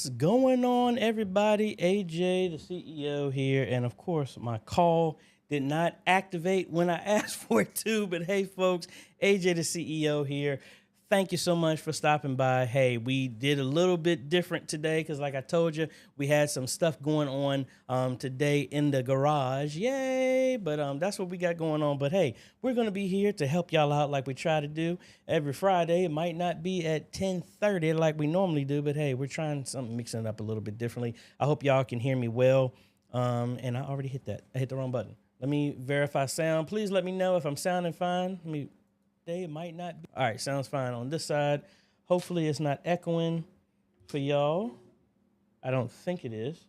What's going on, everybody? AJ, the CEO here. And of course, my call did not activate when I asked for it to. But hey, folks, AJ, the CEO here. Thank you so much for stopping by. Hey, we did a little bit different today because like I told you, we had some stuff going on today in the garage. Yay! But that's what we got going on. But hey, we're going to be here to help y'all out like we try to do every Friday. It might not be at 10:30 like we normally do, but hey, we're trying something, mixing it up a little bit differently. I hope y'all can hear me well. And I already hit that. I hit the wrong button. Let me verify sound. Please let me know if I'm sounding fine. It might not be. All right, sounds fine on this side. Hopefully it's not echoing for y'all. I don't think it is,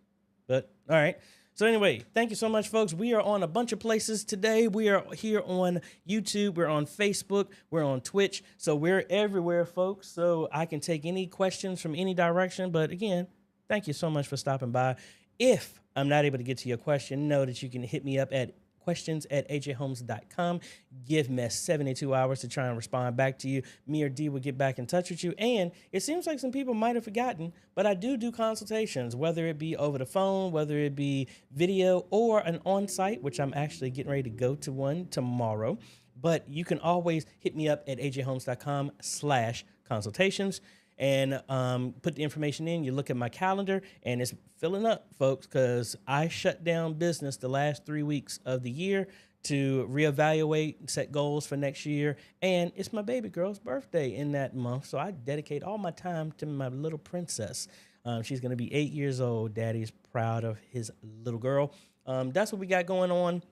but all right. So anyway, thank you so much, folks. We are on a bunch of places today. We are here on YouTube. We're on Facebook. We're on Twitch. So we're everywhere, folks. So I can take any questions from any direction. But again, thank you so much for stopping by. If I'm not able to get to your question, know that you can hit me up at questions@ajhomes.com. Give me 72 hours to try and respond back to you. Me or D will get back in touch with you. And it seems like some people might have forgotten, but I do consultations, whether it be over the phone, whether it be video or an on-site, which I'm actually getting ready to go to one tomorrow. But you can always hit me up at ajhomes.com/consultations. And put the information in. You look at my calendar, and it's filling up, folks, because I shut down business the last 3 weeks of the year to reevaluate, set goals for next year. And it's my baby girl's birthday in that month, so I dedicate all my time to my little princess. She's going to be 8 years old. Daddy's proud of his little girl. That's what we got going on.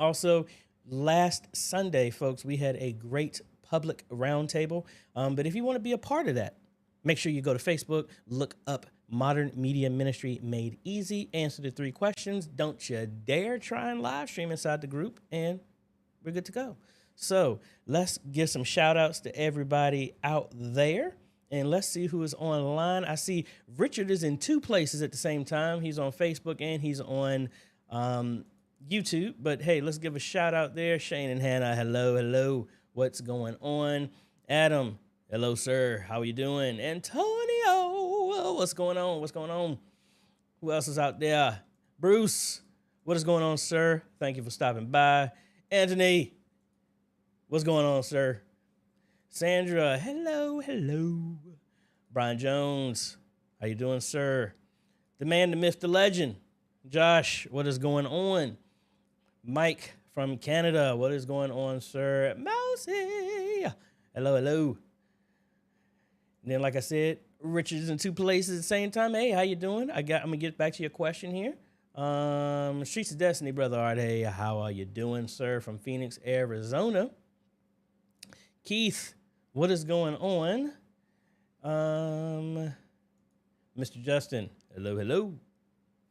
Also, last Sunday, folks, we had a great public roundtable. But if you want to be a part of that, make sure you go to Facebook, look up Modern Media Ministry Made Easy, answer the 3 questions. Don't you dare try and live stream inside the group, and we're good to go. So let's give some shout outs to everybody out there. And let's see who is online. I see Richard is in 2 places at the same time. He's on Facebook and he's on YouTube. But hey, let's give a shout out there. Shane and Hannah, hello. What's going on? Adam, hello, sir. How are you doing? Antonio, what's going on? Who else is out there? Bruce, what is going on, sir? Thank you for stopping by. Anthony, what's going on, sir? Sandra, hello. Brian Jones, how you doing, sir? The man, the myth, the legend. Josh, what is going on? Mike from Canada, what is going on, sir? Mousy, hello. And then, like I said, Richard's in 2 places at the same time. Hey, how you doing? I'm gonna get back to your question here. Streets of Destiny, brother Art. Hey, how are you doing, sir? From Phoenix, Arizona. Keith, what is going on? Mr. Justin, hello.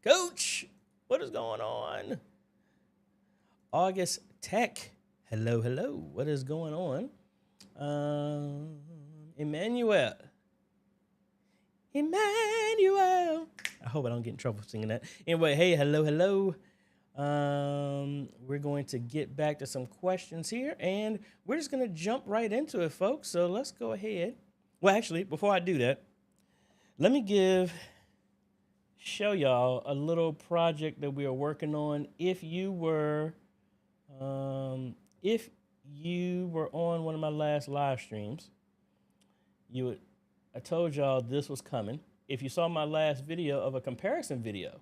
Coach, what is going on? August Tech, hello. What is going on? Emmanuel. I hope I don't get in trouble singing that. Anyway, hey, hello. We're going to get back to some questions here, and we're just going to jump right into it, folks. So let's go ahead. Well, actually, before I do that, let me show y'all a little project that we are working on. If you were on one of my last live streams, I told y'all this was coming. If you saw my last video of a comparison video,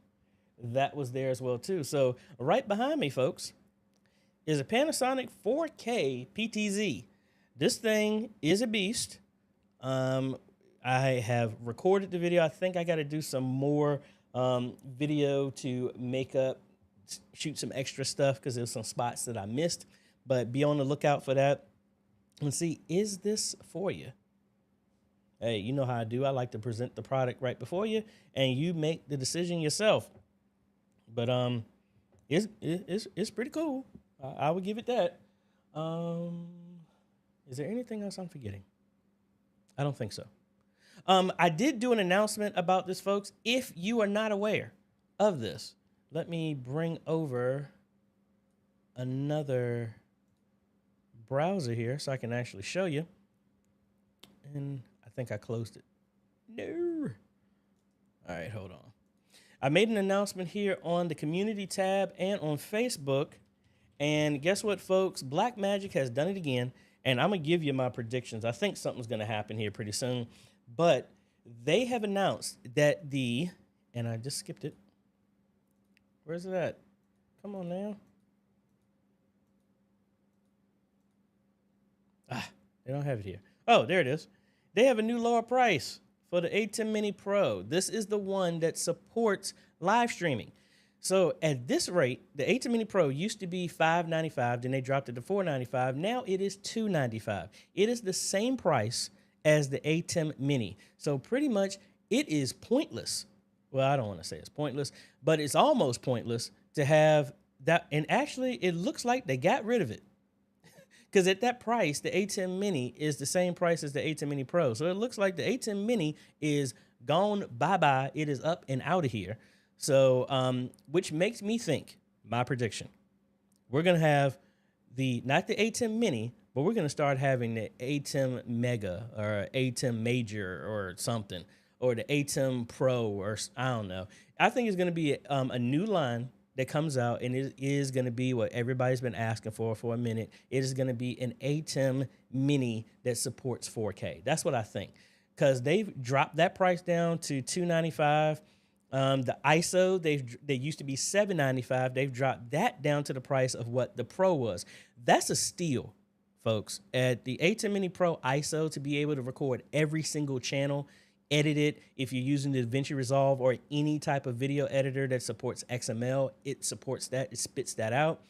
that was there as well too. So right behind me, folks, is a Panasonic 4K PTZ. This thing is a beast. I have recorded the video. I think I got to do some more video to shoot some extra stuff because there's some spots that I missed. But be on the lookout for that and see, is this for you? Hey, you know how I do. I like to present the product right before you, and you make the decision yourself. But it's pretty cool. I would give it that. Is there anything else I'm forgetting? I don't think so. I did do an announcement about this, folks. If you are not aware of this, let me bring over another browser here so I can actually show you. And I think I closed it. No. All right, hold on. I made an announcement here on the community tab and on Facebook. And guess what, folks? Black Magic has done it again. And I'm going to give you my predictions. I think something's going to happen here pretty soon. But they have announced that and I just skipped it. Where's it at? Come on now. They don't have it here. Oh, there it is. They have a new lower price for the ATEM Mini Pro. This is the one that supports live streaming. So at this rate, the ATEM Mini Pro used to be $595, then they dropped it to $495. Now it is $295. It is the same price as the ATEM Mini. So pretty much it is pointless. Well, I don't want to say it's pointless, but it's almost pointless to have that. And actually, it looks like they got rid of it. Because at that price, the ATEM Mini is the same price as the ATEM Mini Pro. So it looks like the ATEM Mini is gone bye-bye. It is up and out of here. So, which makes me think, my prediction, we're going to have not the ATEM Mini, but we're going to start having the ATEM Mega or ATEM Major or something, or the ATEM Pro, or I don't know. I think it's going to be a new line that comes out, and it is going to be what everybody's been asking for a minute. It is going to be an ATEM Mini that supports 4K. That's what I think, because they've dropped that price down to $295. The ISO, they used to be $795. They've dropped that down to the price of what the Pro was. That's a steal, folks. At the ATEM Mini Pro ISO, to be able to record every single channel, edit it. If you're using the DaVinci Resolve or any type of video editor that supports XML, it supports that. It spits that out.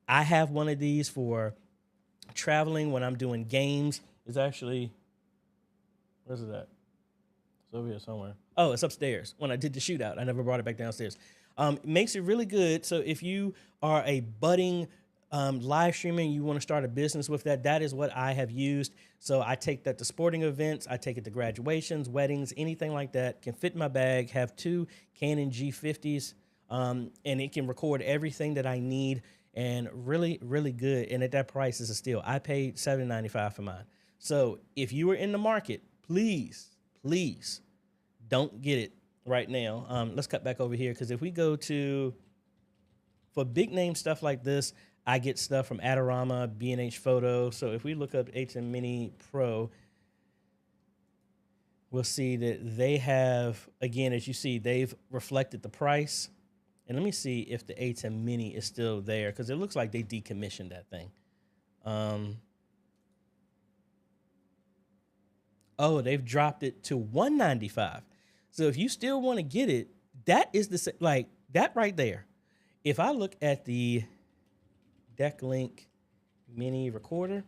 I have one of these for traveling when I'm doing games. It's actually, where's it at? It's over here somewhere. Oh, it's upstairs. When I did the shootout, I never brought it back downstairs. It makes it really good. So if you are a budding live streaming, you want to start a business with that, that is what I have used. So I take that to sporting events, I take it to graduations, weddings, anything like that. Can fit in my bag, have two Canon G50s, and it can record everything that I need, and really, really good. And at that price is a steal. I paid $795 for mine. So if you are in the market, please don't get it right now. Let's cut back over here, because if we go to, for big name stuff like this, I get stuff from Adorama, B&H Photo. So if we look up ATEM Mini Pro, we'll see that they have, again, as you see, they've reflected the price. And let me see if the ATEM Mini is still there, because it looks like they decommissioned that thing. Oh, they've dropped it to $195. So if you still want to get it, that is like that right there. If I look at the DeckLink Mini Recorder,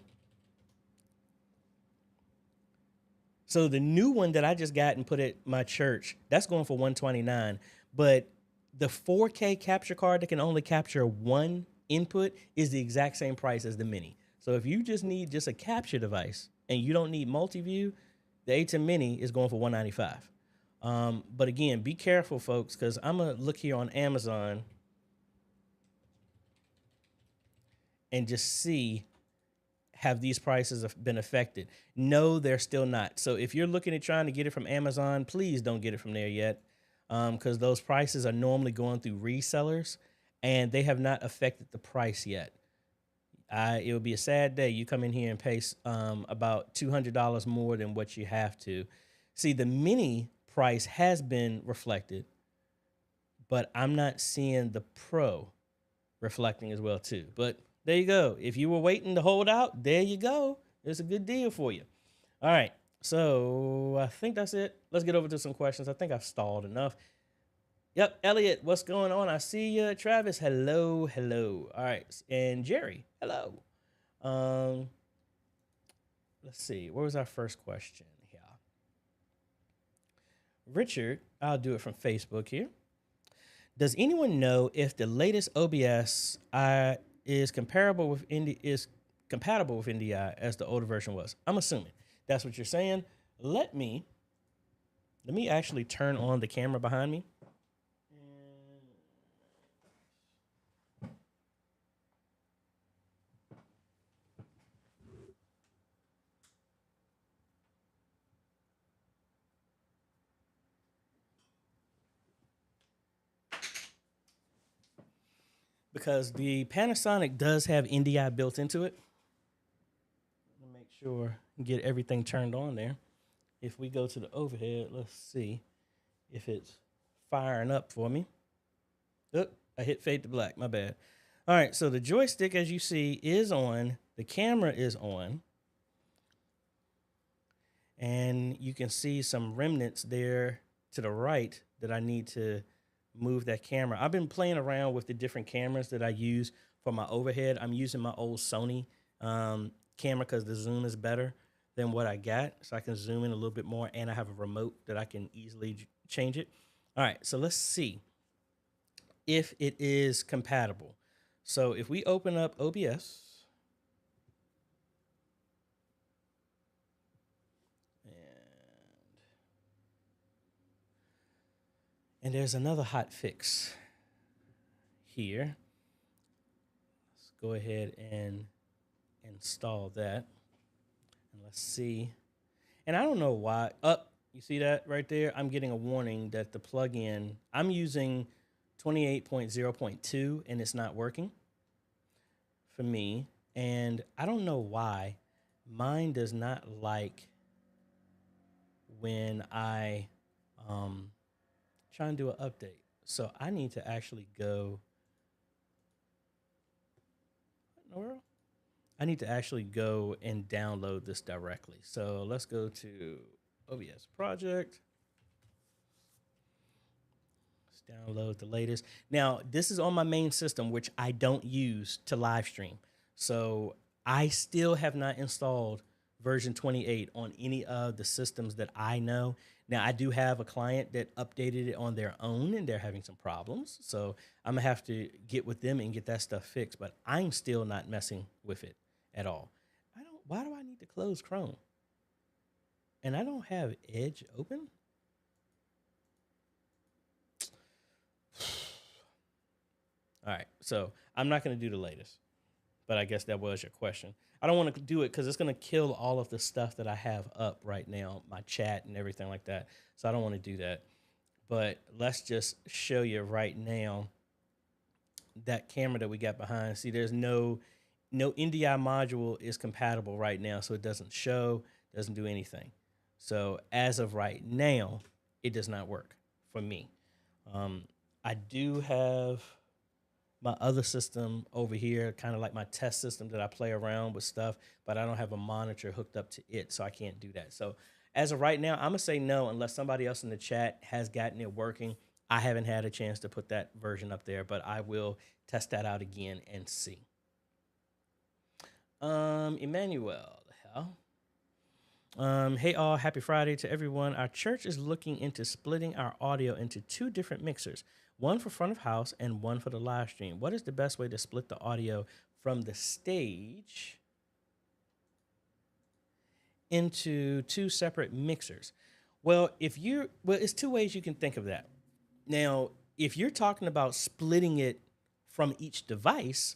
so the new one that I just got and put at my church, that's going for $129. But the 4K capture card that can only capture one input is the exact same price as the Mini. So if you just need just a capture device and you don't need multi-view, the ATEM Mini is going for $195. But again, be careful, folks, because I'm going to look here on Amazon and just see, have these prices been affected? No, they're still not. So if you're looking at trying to get it from Amazon, please don't get it from there yet, because those prices are normally going through resellers, and they have not affected the price yet. It would be a sad day. You come in here and pay about $200 more than what you have to. See, the Mini price has been reflected, but I'm not seeing the Pro reflecting as well too. But there you go. If you were waiting to hold out, there you go. It's a good deal for you. All right. So I think that's it. Let's get over to some questions. I think I've stalled enough. Yep. Elliot, what's going on? I see you. Travis, hello. All right. And Jerry, hello. Let's see. Where was our first question? Yeah. Richard, I'll do it from Facebook here. Does anyone know if the latest OBS is compatible with NDI as the older version was? I'm assuming that's what you're saying. Let me actually turn on the camera behind me. because the Panasonic does have NDI built into it. Let me make sure and get everything turned on there. If we go to the overhead, let's see if it's firing up for me. Oh, I hit fade to black, my bad. All right, so the joystick, as you see, is on. The camera is on. And you can see some remnants there to the right that I need to move that camera. I've been playing around with the different cameras that I use for my overhead. I'm using my old Sony camera because the zoom is better than what I got. So I can zoom in a little bit more, and I have a remote that I can easily change it. All right, so let's see if it is compatible. So if we open up OBS, and there's another hot fix here. Let's go ahead and install that. And let's see. And I don't know why. You see that right there? I'm getting a warning that the plugin, I'm using 28.0.2 and it's not working for me. And I don't know why. Mine does not like when I try and do an update. So I need to actually go. What in the world? I need to actually go and download this directly. So let's go to OBS project. Let's download the latest. Now, this is on my main system, which I don't use to live stream. So I still have not installed version 28 on any of the systems that I know. Now, I do have a client that updated it on their own, and they're having some problems. So I'm going to have to get with them and get that stuff fixed. But I'm still not messing with it at all. Why do I need to close Chrome? And I don't have Edge open? All right, so I'm not going to do the latest. But I guess that was your question. I don't want to do it because it's going to kill all of the stuff that I have up right now, my chat and everything like that. So I don't want to do that. But let's just show you right now that camera that we got behind. See, there's no NDI module is compatible right now, so it doesn't show, doesn't do anything. So as of right now, it does not work for me. I do have my other system over here, kind of like my test system that I play around with stuff, but I don't have a monitor hooked up to it, so I can't do that. So as of right now, I'm gonna say no unless somebody else in the chat has gotten it working. I haven't had a chance to put that version up there, but I will test that out again and see. Emmanuel, hey all, happy Friday to everyone. Our church is looking into splitting our audio into 2 different mixers, one for front of house and one for the live stream. What is the best way to split the audio from the stage into 2 separate mixers? Well, it's 2 ways you can think of that. Now, if you're talking about splitting it from each device,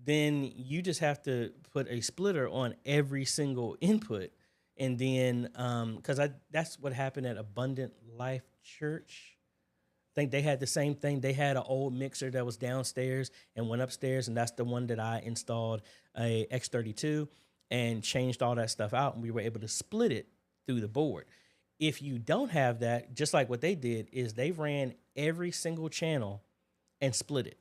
then you just have to put a splitter on every single input. And then, because that's what happened at Abundant Life Church. I think they had the same thing. They had an old mixer that was downstairs and went upstairs, and that's the one that I installed a X32 and changed all that stuff out, and we were able to split it through the board. If you don't have that, just like what they did, is they ran every single channel and split it,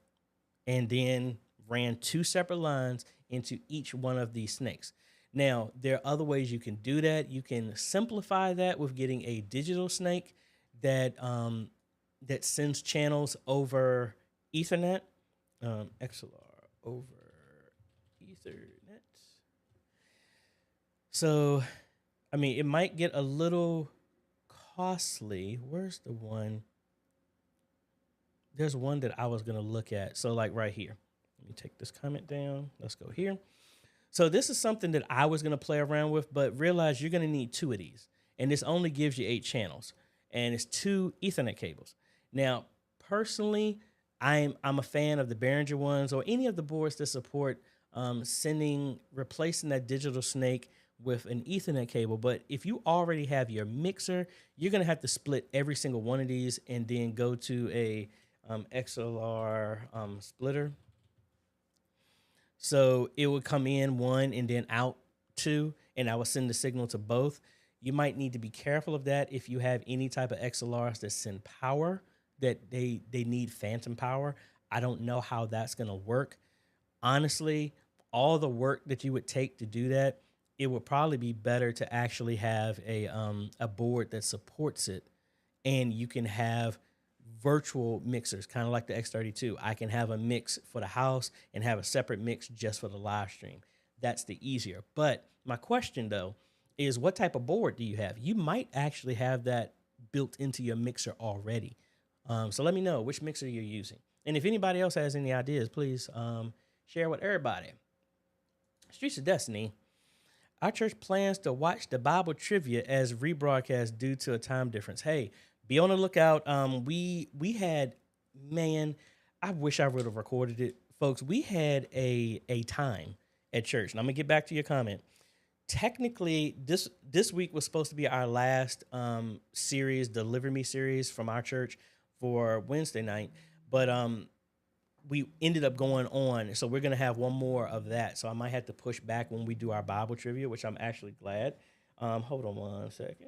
and then ran 2 separate lines into each one of these snakes. Now, there are other ways you can do that. You can simplify that with getting a digital snake that that sends channels over Ethernet, XLR over Ethernet. So, I mean, it might get a little costly. Where's the one? There's one that I was going to look at. So, like right here. Let me take this comment down. Let's go here. So this is something that I was going to play around with, but realize you're going to need 2 of these. And this only gives you 8 channels. And it's 2 Ethernet cables. Now, personally, I'm a fan of the Behringer ones or any of the boards that support replacing that digital snake with an Ethernet cable. But if you already have your mixer, you're going to have to split every single one of these and then go to a XLR splitter. So it would come in one and then out two, and I would send the signal to both. You might need to be careful of that if you have any type of XLRs that send power, that they need phantom power. I don't know how that's going to work. Honestly, all the work that you would take to do that, it would probably be better to actually have a board that supports it, and you can have virtual mixers, kind of like the X32. I can have a mix for the house and have a separate mix just for the live stream. That's the easier. But my question though is, what type of board do you have? You might actually have that built into your mixer already. So let me know which mixer you're using. And if anybody else has any ideas, please share with everybody. Streets of Destiny. Our church plans to watch the Bible trivia as rebroadcast due to a time difference. Hey, be on the lookout. We had, man, I wish I would have recorded it, folks. We had a time at church, and I'm gonna get back to your comment. Technically, this week was supposed to be our last series, Deliver Me series from our church for Wednesday night, but we ended up going on, so we're gonna have one more of that. So I might have to push back when we do our Bible trivia, which I'm actually glad. Hold on one second.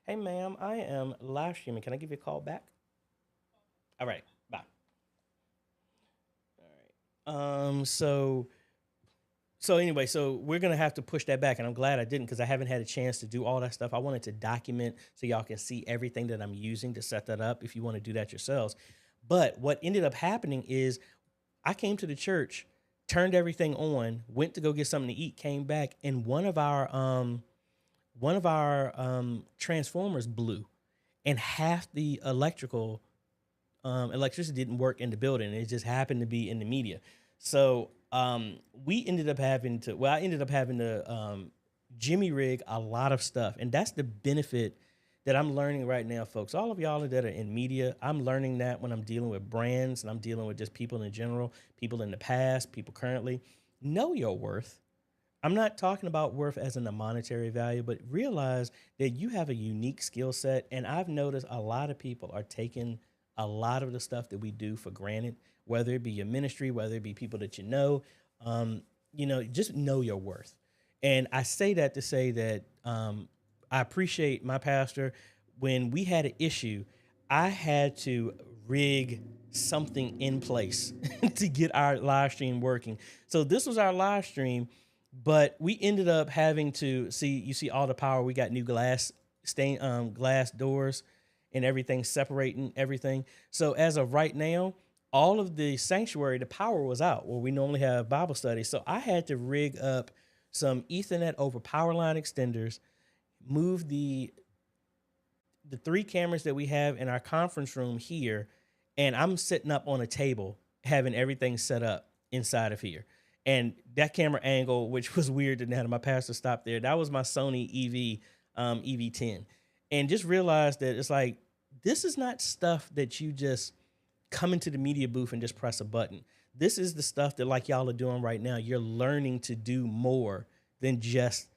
Hey, ma'am, I am live streaming. Can I give you a call back? All right, bye. All right. So anyway, so we're gonna have to push that back, and I'm glad I didn't, because I haven't had a chance to do all that stuff. I wanted to document so y'all can see everything that I'm using to set that up if you want to do that yourselves. But what ended up happening is I came to the church, turned everything on, went to go get something to eat, came back, and one of our transformers blew, and half the electricity didn't work in the building. It just happened to be in the media. So we ended up having to, well, I ended up having to jimmy rig a lot of stuff. And that's the benefit that I'm learning right now, folks. All of y'all that are in media, I'm learning that when I'm dealing with brands and I'm dealing with just people in general, people in the past, people currently. Know your worth. I'm not talking about worth as in a monetary value, but realize that you have a unique skill set. And I've noticed a lot of people are taking a lot of the stuff that we do for granted, whether it be your ministry, whether it be people that you know, just know your worth. And I say that to say that I appreciate my pastor. When we had an issue, I had to rig something in place to get our live stream working. So this was our live stream, but we ended up having to you see all the power. We got new glass doors and everything, separating everything. So as of right now, all of the sanctuary, the power was out where we normally have Bible study. So I had to rig up some Ethernet over power line extenders, move the 3 cameras that we have in our conference room here, and I'm sitting up on a table having everything set up inside of here. And that camera angle, which was weird to have my pastor stop there, that was my Sony EV10. And just realized that it's like, this is not stuff that you just come into the media booth and just press a button. This is the stuff that, like y'all are doing right now, you're learning to do more than just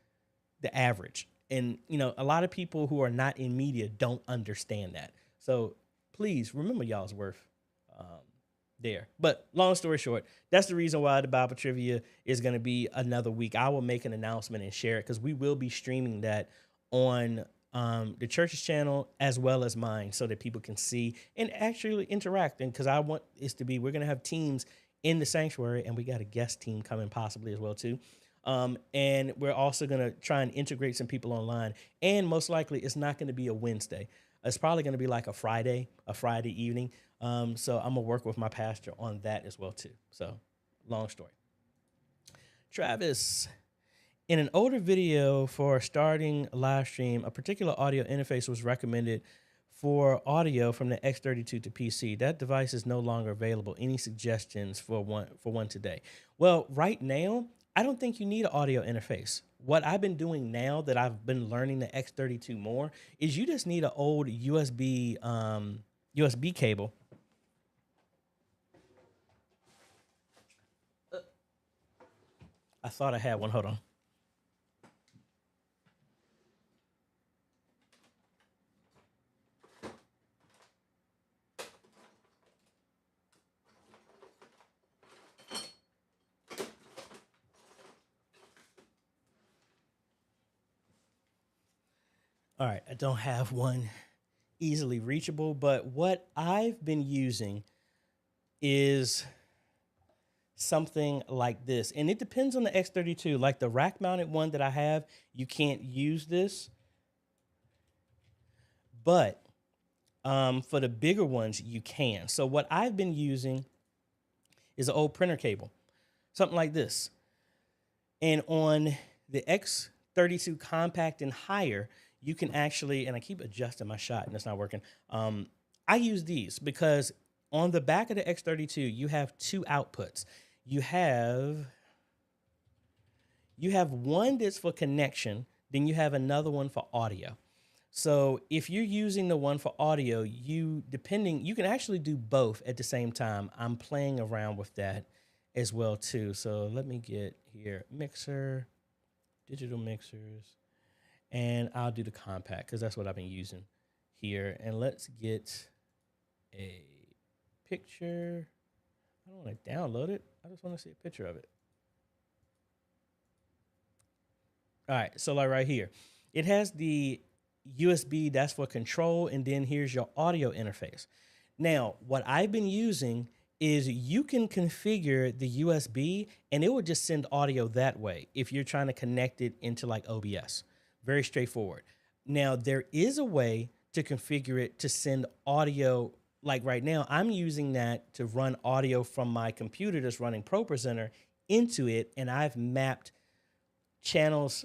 the average. And, a lot of people who are not in media don't understand that. So please remember y'all's worth there. But long story short, that's the reason why the Bible trivia is going to be another week. I will make an announcement and share it, because we will be streaming that on the church's channel as well as mine, so that people can see and actually interact. And because I want this to be, we're going to have teams in the sanctuary, and we got a guest team coming possibly as well too. And we're also going to try and integrate some people online. And most likely it's not going to be a Wednesday. It's probably going to be like a Friday evening. So I'm going to work with my pastor on that as well too. So long story. Travis, in an older video for starting a live stream, a particular audio interface was recommended for audio from the X32 to PC. That device is no longer available. Any suggestions for one today? Well, right now, I don't think you need an audio interface. What I've been doing now that I've been learning the X32 more is you just need an old USB cable. I thought I had one. Hold on. All right, I don't have one easily reachable, but what I've been using is something like this. And it depends on the X32. Like the rack mounted one that I have, you can't use this. But for the bigger ones, you can. So what I've been using is an old printer cable, something like this. And on the X32 compact and higher, you can actually, and I keep adjusting my shot and it's not working. I use these because on the back of the X32, you have two outputs. You have one that's for connection, then you have another one for audio. So if you're using the one for audio, you can actually do both at the same time. I'm playing around with that as well too. So let me get here, mixer, digital mixers, and I'll do the compact because that's what I've been using here. And let's get a picture. I don't want to download it. I just want to see a picture of it. All right, so like right here, it has the USB, that's for control, and then here's your audio interface. Now, what I've been using is you can configure the USB and it will just send audio that way if you're trying to connect it into like OBS. Very straightforward. Now, there is a way to configure it to send audio. Like right now, I'm using that to run audio from my computer that's running ProPresenter into it, and I've mapped channels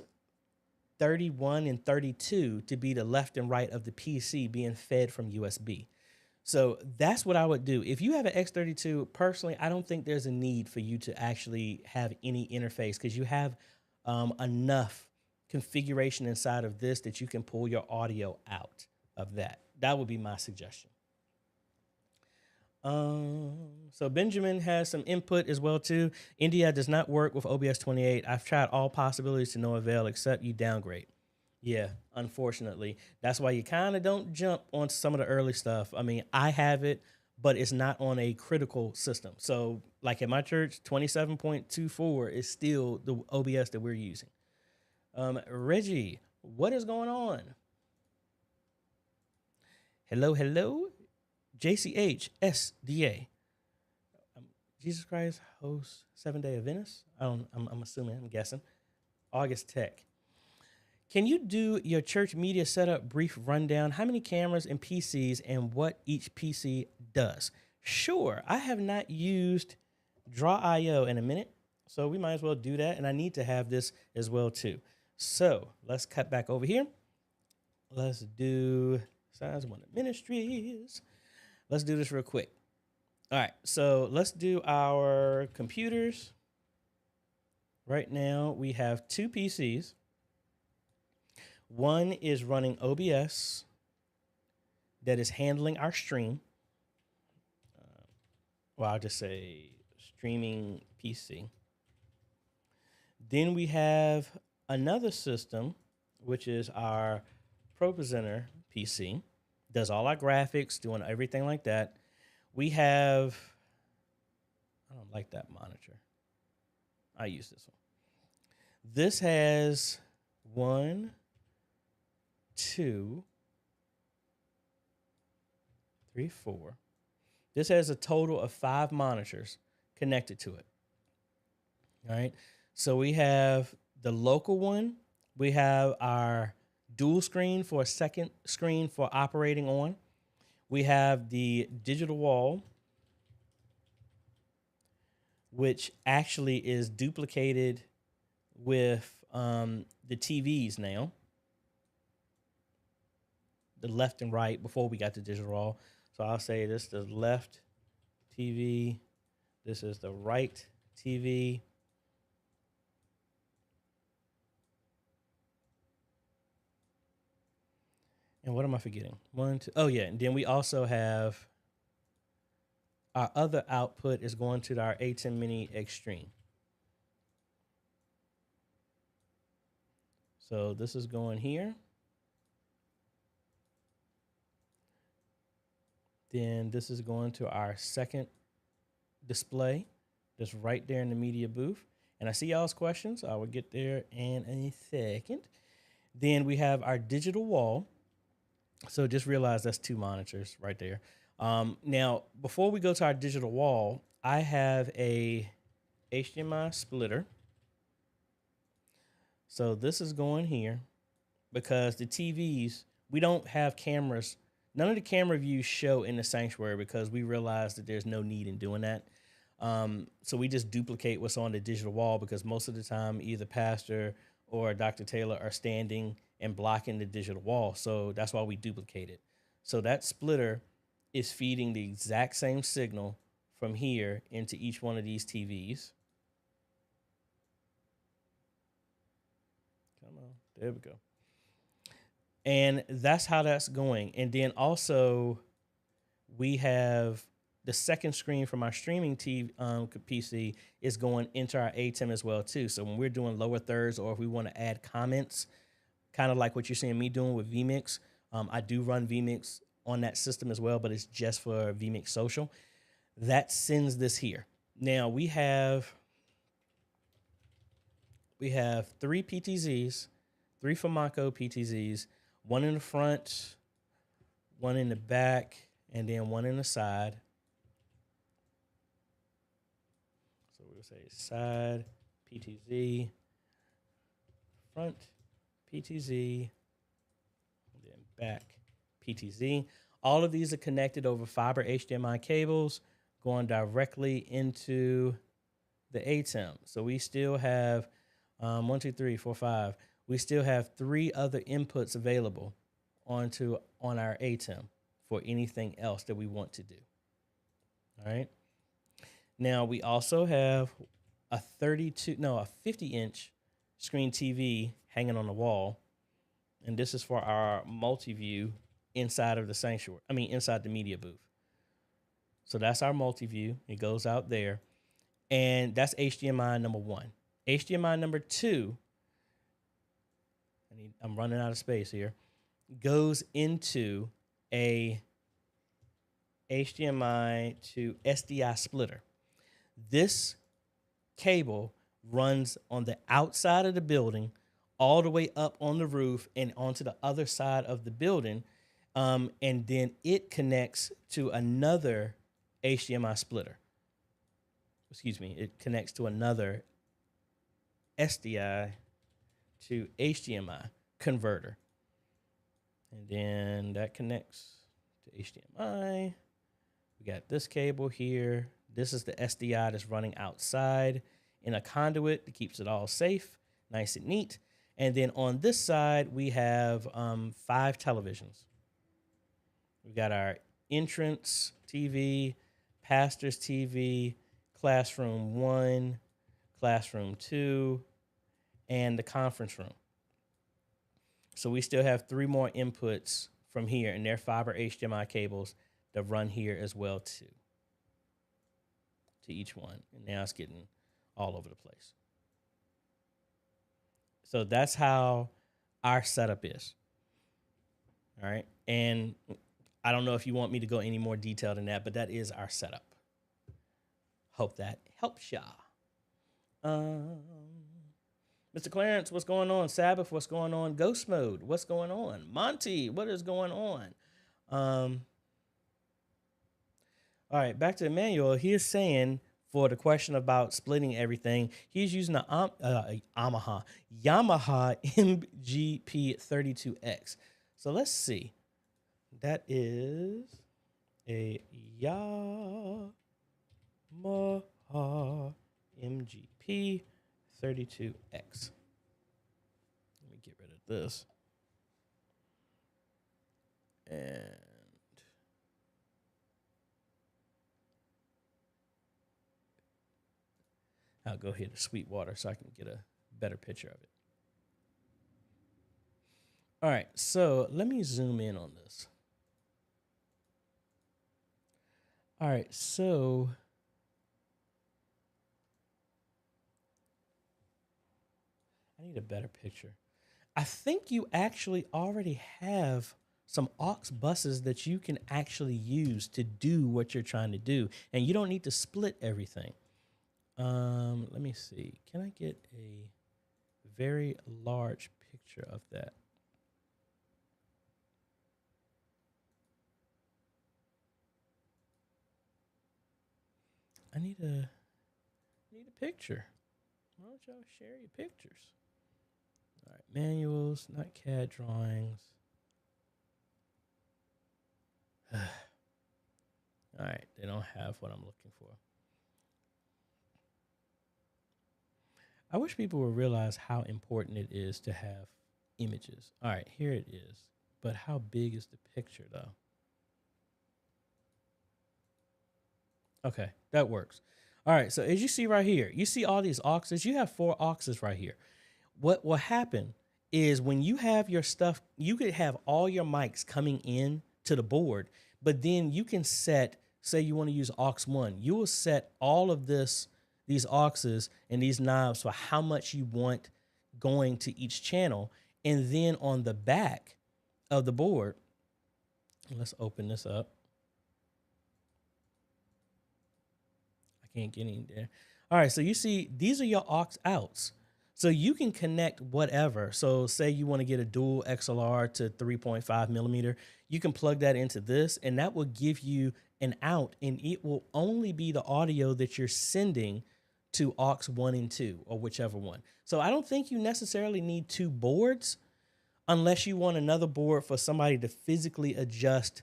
31 and 32 to be the left and right of the PC being fed from USB. So that's what I would do. If you have an X32, personally, I don't think there's a need for you to actually have any interface because you have enough configuration inside of this that you can pull your audio out of that. That would be my suggestion. So Benjamin has some input as well too. India does not work with OBS 28. I've tried all possibilities to no avail except you downgrade. Yeah, unfortunately. That's why you kind of don't jump on some of the early stuff. I mean, I have it, but it's not on a critical system. So like at my church, 27.24 is still the OBS that we're using. Reggie, what is going on? Hello, hello. JCH SDA. Jesus Christ hosts 7-Day Adventist. I'm assuming, I'm guessing. August Tech. Can you do your church media setup brief rundown? How many cameras and PCs and what each PC does? Sure. I have not used Draw.io in a minute, so we might as well do that. And I need to have this as well too. So let's cut back over here. Let's do Signs One Ministries. Let's do this real quick. All right, so let's do our computers. Right now, we have two PCs. One is running OBS that is handling our stream. Well, I'll just say streaming PC. Then we have another system, which is our ProPresenter PC. Does all our graphics, doing everything like that. We have, I don't like that monitor. I use this one. This has 1, 2, 3, 4. This has a total of 5 monitors connected to it. All right. So we have the local one. We have our dual screen for a second screen for operating on. We have the digital wall, which actually is duplicated with the TVs now. The left and right before we got the digital wall. So I'll say this is the left TV. This is the right TV. And what am I forgetting? 1, 2. Oh, yeah. And then we also have our other output is going to our ATEM Mini Extreme. So this is going here. Then this is going to our second display that's right there in the media booth. And I see y'all's questions. I will get there in a second. Then we have our digital wall. So just realize that's 2 monitors right there. Now, before we go to our digital wall, I have a HDMI splitter. So this is going here because the TVs, we don't have cameras. None of the camera views show in the sanctuary because we realize that there's no need in doing that. So we just duplicate what's on the digital wall because most of the time either Pastor or Dr. Taylor are standing and blocking the digital wall. So that's why we duplicate it. So that splitter is feeding the exact same signal from here into each one of these TVs. Come on, there we go. And that's how that's going. And then also we have the second screen from our streaming TV, PC is going into our ATEM as well too. So when we're doing lower thirds or if we want to add comments, kind of like what you're seeing me doing with vMix, I do run vMix on that system as well, but it's just for vMix Social. That sends this here. Now we have 3 PTZs, 3 Famaco PTZs, 1 in the front, 1 in the back, and then 1 in the side. So we'll say side PTZ, front PTZ, and then back PTZ. All of these are connected over fiber HDMI cables going directly into the ATEM. So we still have 1, 2, 3, 4, 5. We still have 3 other inputs available on our ATEM for anything else that we want to do. All right. Now we also have a 50-inch screen TV hanging on the wall, and this is for our multi-view inside of the sanctuary. Inside the media booth. So that's our multi-view. It goes out there, and that's HDMI number 1. HDMI number 2. I'm running out of space here. Goes into a HDMI to SDI splitter. This cable runs on the outside of the building all the way up on the roof and onto the other side of the building. And then it connects to another HDMI splitter. Excuse me, it connects to another SDI to HDMI converter. And then that connects to HDMI. We got this cable here. This is the SDI that's running outside in a conduit that keeps it all safe, nice and neat. And then on this side, we have 5 televisions. We've got our entrance TV, pastor's TV, classroom 1, classroom 2, and the conference room. So we still have 3 more inputs from here, and they're fiber HDMI cables that run here as well too, to each one. And now it's getting all over the place. So that's how our setup is. All right. And I don't know if you want me to go any more detail than that, but that is our setup. Hope that helps y'all. Mr. Clarence, what's going on? Sabbath, what's going on? Ghost Mode, what's going on? Monty, what is going on? All right, back to Emmanuel. He is saying for the question about splitting everything, he's using a Yamaha MGP32X. So let's see. That is a Yamaha MGP32X. Let me get rid of this. And I'll go here to Sweetwater so I can get a better picture of it. All right, so let me zoom in on this. All right, so I need a better picture. I think you actually already have some aux buses that you can actually use to do what you're trying to do, and you don't need to split everything. Let me see. Can I get a very large picture of that? I need a picture. Why don't y'all share your pictures? All right, manuals, not CAD drawings. All right, they don't have what I'm looking for. I wish people would realize how important it is to have images. All right, here it is. But how big is the picture, though? Okay, that works. All right, so as you see right here, you see all these auxes. You have 4 auxes right here. What will happen is when you have your stuff, you could have all your mics coming in to the board, but then you can set, say you want to use aux 1, you will set all of these auxes and these knobs for how much you want going to each channel. And then on the back of the board, let's open this up. I can't get in there. All right, so you see, these are your aux outs. So you can connect whatever. So say you want to get a dual XLR to 3.5 millimeter, you can plug that into this and that will give you an out, and it will only be the audio that you're sending to aux 1 and 2 or whichever one. So I don't think you necessarily need 2 boards unless you want another board for somebody to physically adjust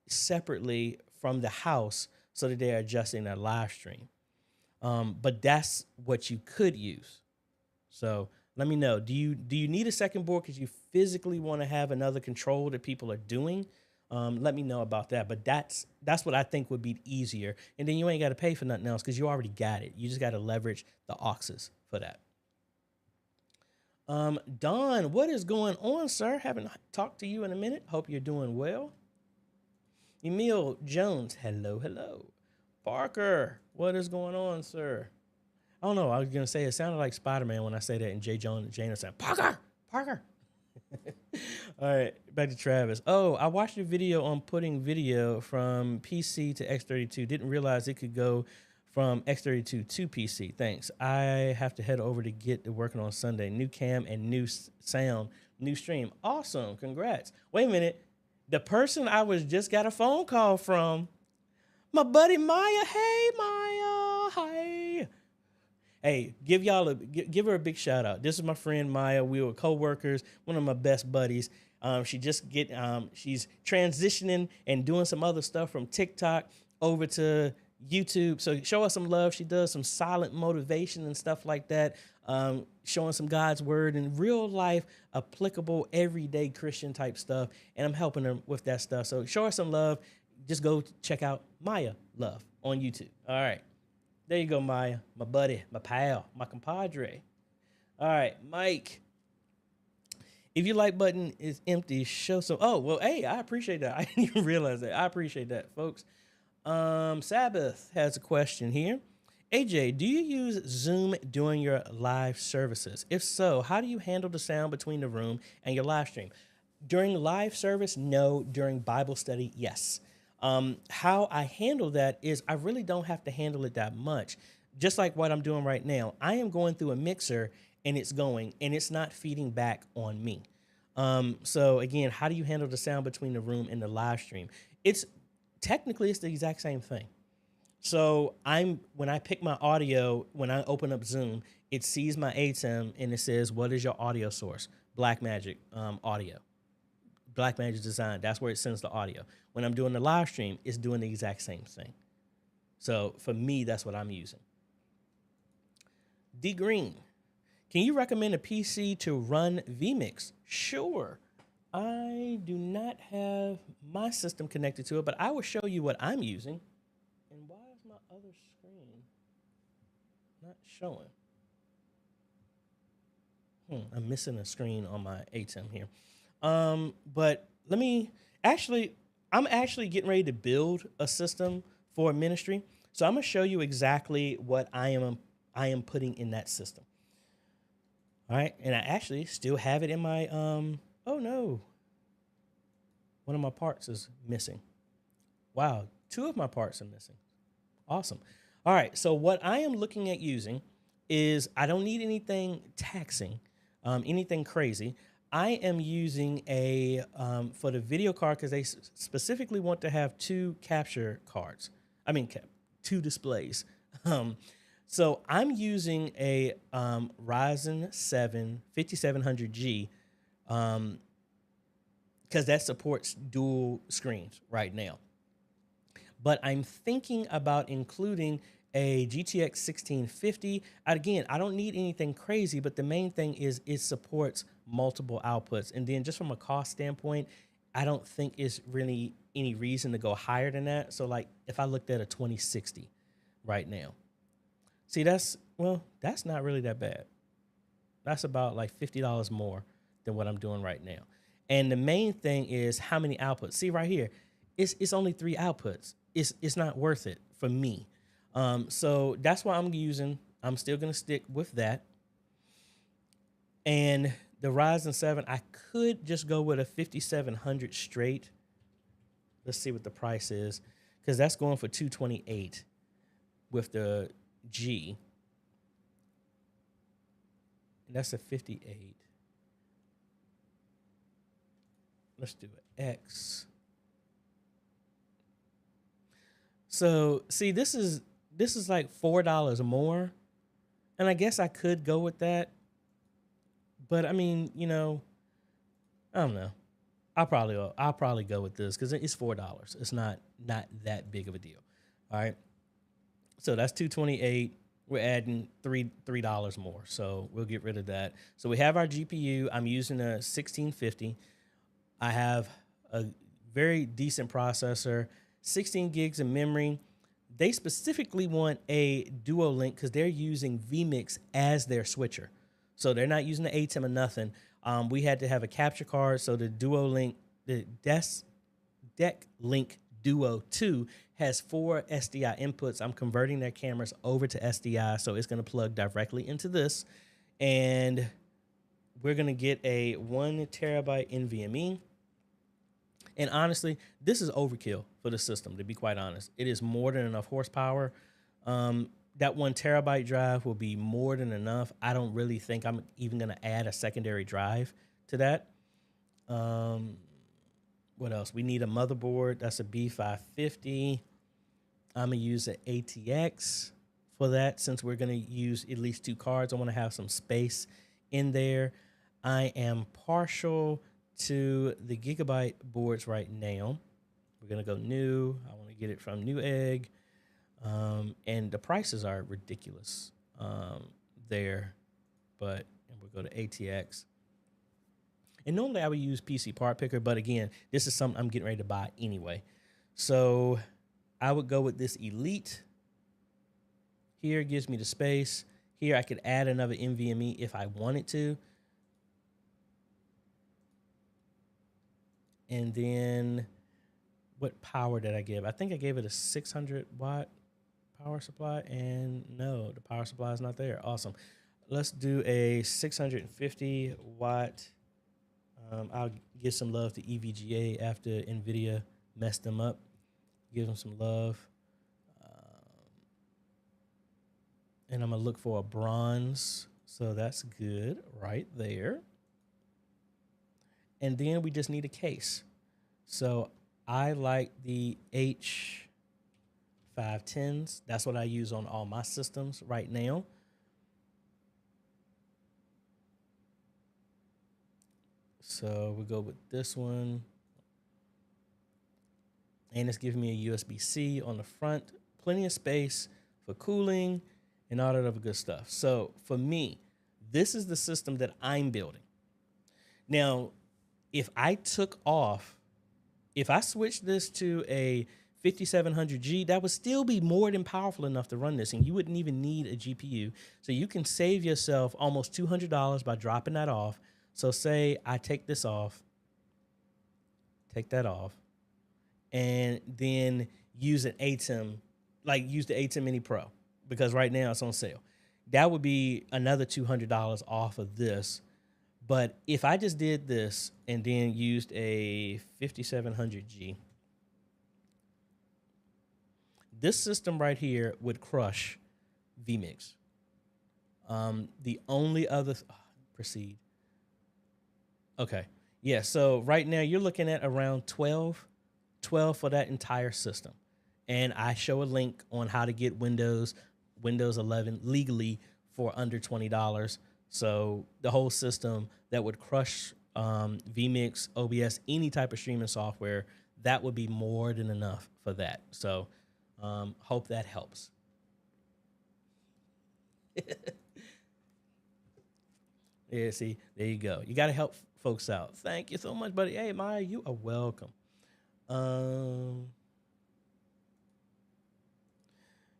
separately from the house so that they're adjusting their live stream. But that's what you could use. So let me know, do you need a second board because you physically want to have another control that people are doing? Let me know about that. But that's what I think would be easier. And then you ain't got to pay for nothing else because you already got it. You just got to leverage the auxes for that. Don, what is going on, sir? Haven't talked to you in a minute. Hope you're doing well. Emil Jones, hello, hello. Parker, what is going on, sir? I don't know. I was going to say it sounded like Spider-Man when I say that, and Jane are saying, Parker, Parker. All right, back to Travis. Oh, I watched a video on putting video from PC to X32. Didn't realize it could go from X32 to PC. Thanks. I have to head over to get to working on Sunday. New cam and new sound, new stream. Awesome. Congrats. Wait a minute. The person I was just got a phone call from, my buddy Maya. Hey, Maya. Hi. Hey, give her a big shout out. This is my friend Maya. We were co-workers, one of my best buddies. She's transitioning and doing some other stuff from TikTok over to YouTube. So show her some love. She does some silent motivation and stuff like that, showing some God's word and real life, applicable, everyday Christian type stuff. And I'm helping her with that stuff. So show her some love. Just go check out Maya Love on YouTube. All right. There you go, Maya, my buddy, my pal, my compadre. All right, Mike. If your like button is empty, show some. Oh, well, hey, I appreciate that. I didn't even realize that. I appreciate that, folks. Sabbath has a question here. AJ, do you use Zoom during your live services? If so, how do you handle the sound between the room and your live stream? During live service, no. During Bible study, yes. How I handle that is I really don't have to handle it that much. Just like what I'm doing right now, I am going through a mixer and it's not feeding back on me. So again, how do you handle the sound between the room and the live stream? Technically it's the exact same thing. So when I pick my audio, when I open up Zoom, it sees my ATEM and it says, what is your audio source? Blackmagic audio. Blackmagic Design, that's where it sends the audio. When I'm doing the live stream, it's doing the exact same thing. So for me, that's what I'm using. D Green, can you recommend a PC to run vMix? Sure. I do not have my system connected to it, but I will show you what I'm using. And why is my other screen not showing? I'm missing a screen on my ATEM here. But I'm actually getting ready to build a system for ministry. So I'm going to show you exactly what I am putting in that system. All right. And I actually still have it in my, oh no, one of my parts is missing. Wow. 2 of my parts are missing. Awesome. All right. So what I am looking at using is I don't need anything taxing, anything crazy. I am using for the video card, because they specifically want to have 2 capture cards. 2 displays. Um, so I'm using a Ryzen 7 5700G because that supports dual screens right now. But I'm thinking about including a GTX 1650. Again, I don't need anything crazy, but the main thing is it supports multiple outputs. And then just from a cost standpoint, I don't think it's really any reason to go higher than that. So like if I looked at a 2060 right now, see that's not really that bad. That's about like $50 more than what I'm doing right now. And the main thing is how many outputs. See right here, it's only 3 outputs. It's not worth it for me. So that's why I'm still gonna stick with that. And the Ryzen 7, I could just go with a 5700 straight. Let's see what the price is, because that's going for $228 with the G. And that's a 58. Let's do it. X. So see, this is like $4 more. And I guess I could go with that. But I mean, you know, I don't know. I'll probably go with this because it's $4. It's not that big of a deal. All right. So that's $228. We're adding $3 more. So we'll get rid of that. So we have our GPU. I'm using a 1650. I have a very decent processor, 16 gigs of memory. They specifically want a Duo Link because they're using vMix as their switcher. So they're not using the ATEM or nothing. We had to have a capture card. So the Duo Link, the Deck Link Duo 2 has 4 SDI inputs. I'm converting their cameras over to SDI. So it's going to plug directly into this. And we're going to get a 1 terabyte NVMe. And honestly, this is overkill for the system, to be quite honest. It is more than enough horsepower. That 1 terabyte drive will be more than enough. I don't really think I'm even going to add a secondary drive to that. What else? We need a motherboard. That's a B550. I'm going to use an ATX for that since we're going to use at least 2 cards. I want to have some space in there. I am partial to the Gigabyte boards right now. We're going to go new. I want to get it from Newegg. And the prices are ridiculous there. But we'll go to ATX. And normally I would use PC Part Picker, but again, this is something I'm getting ready to buy anyway. So I would go with this Elite. Here gives me the space. Here I could add another NVMe if I wanted to. And then what power did I give? I think I gave it a 600 watt power supply, and no, the power supply is not there. Awesome. Let's do a 650 watt. I'll give some love to EVGA after NVIDIA messed them up. Give them some love. And I'm going to look for a bronze. So that's good right there. And then we just need a case. So I like the H510s. That's what I use on all my systems right now. So we'll go with this one. And it's giving me a USB-C on the front. Plenty of space for cooling and all that other good stuff. So for me, this is the system that I'm building. Now, if I switched this to a 5700G, that would still be more than powerful enough to run this, and you wouldn't even need a GPU. So you can save yourself almost $200 by dropping that off. So say I take this off, take that off, and then use an ATEM, like use the ATEM Mini Pro, because right now it's on sale. That would be another $200 off of this. But if I just did this and then used a 5700G, this system right here would crush vMix. The only other, proceed. Okay. Yeah. So right now you're looking at around 12 for that entire system. And I show a link on how to get Windows Windows 11 legally for under $20. So the whole system that would crush vMix, OBS, any type of streaming software, that would be more than enough for that. So hope that helps. Yeah, see, there you go. You got to help folks out. Thank you so much, buddy. Hey, Maya, you are welcome. And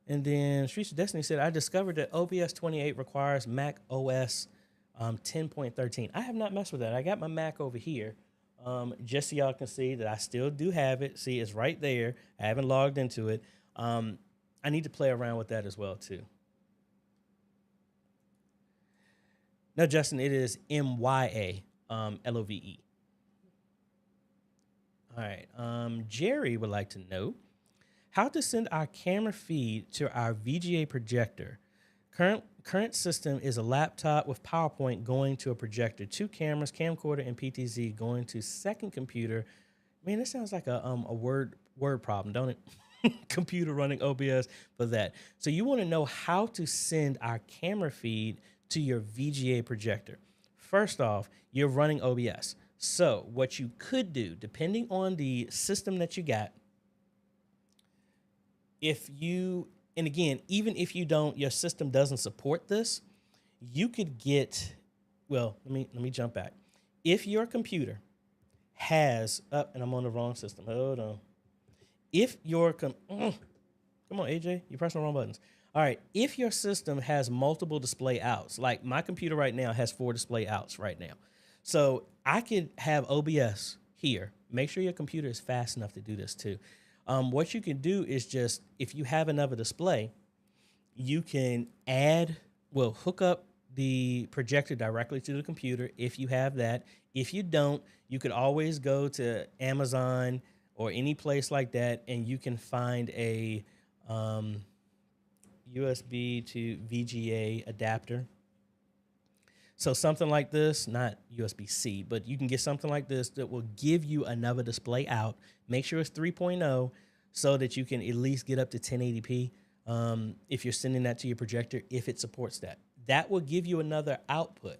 then Streets of Destiny said, I discovered that OBS 28 requires Mac OS 10.13. I have not messed with that. I got my Mac over here. Just so y'all can see that I still do have it. See, it's right there. I haven't logged into it. I need to play around with that as well, too. No, Justin, it is MYA, LOVE. All right. Jerry would like to know how to send our camera feed to our VGA projector. Current system is a laptop with PowerPoint going to a projector, 2 cameras, camcorder, and PTZ going to second computer. Man, this sounds like a word problem, don't it? Computer running OBS for that. So you want to know how to send our camera feed to your VGA projector. First off, you're running OBS. So what you could do, depending on the system that you got, and again, even if your system doesn't support this, you could get, well, let me jump back. If your computer has, and I'm on the wrong system, hold on. If your, come on, AJ, you're pressing the wrong buttons. All right, if your system has multiple display outs, like my computer right now has 4 display outs right now. So I could have OBS here. Make sure your computer is fast enough to do this too. What you can do is just, if you have another display, you can hook up the projector directly to the computer if you have that. If you don't, you could always go to Amazon or any place like that, and you can find a USB to VGA adapter. So something like this, not USB-C, but you can get something like this that will give you another display out. Make sure it's 3.0 so that you can at least get up to 1080p if you're sending that to your projector, if it supports that. That will give you another output.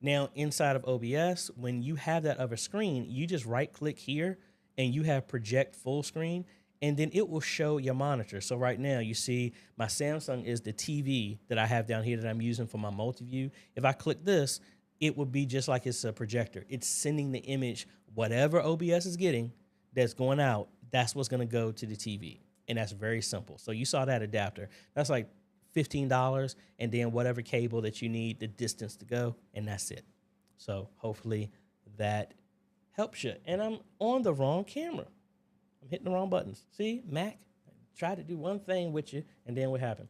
Now, inside of OBS, when you have that other screen, you just right-click here, and you have project full screen, and then it will show your monitor. So right now, you see my Samsung is the TV that I have down here that I'm using for my multi-view. If I click this, it will be just like it's a projector. It's sending the image, whatever OBS is getting that's going out, that's what's going to go to the TV. And that's very simple. So you saw that adapter. That's like $15, and then whatever cable that you need, the distance to go, and that's it. So hopefully that helps you. And I'm on the wrong camera. I'm hitting the wrong buttons. See, Mac, try to do one thing with you, and then what happened?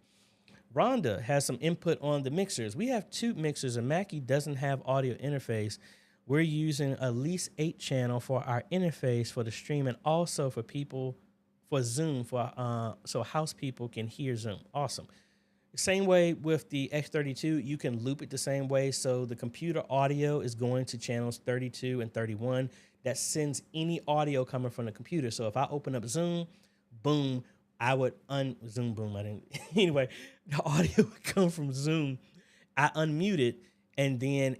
Rhonda has some input on the mixers. We have 2 mixers, and Mackie doesn't have audio interface. We're using at least 8 channel for our interface for the stream, and also for people, for Zoom, so house people can hear Zoom. Awesome. Same way with the X32, you can loop it the same way. So the computer audio is going to channels 32 and 31. That sends any audio coming from the computer. So if I open up Zoom, boom, I would Zoom, boom. I didn't. Anyway, the audio would come from Zoom. I unmute it, and then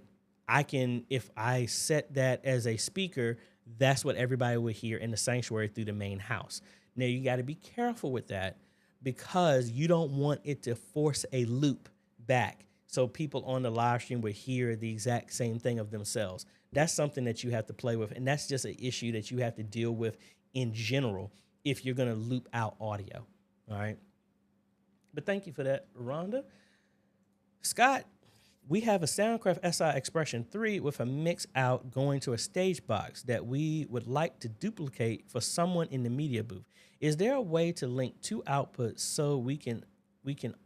I can, if I set that as a speaker, that's what everybody would hear in the sanctuary through the main house. Now you got to be careful with that, because you don't want it to force a loop back so people on the live stream will hear the exact same thing of themselves. That's something that you have to play with, and that's just an issue that you have to deal with in general if you're going to loop out audio, all right? But thank you for that, Rhonda. Scott, we have a Soundcraft SI Expression 3 with a mix out going to a stage box that we would like to duplicate for someone in the media booth. Is there a way to link 2 outputs so we can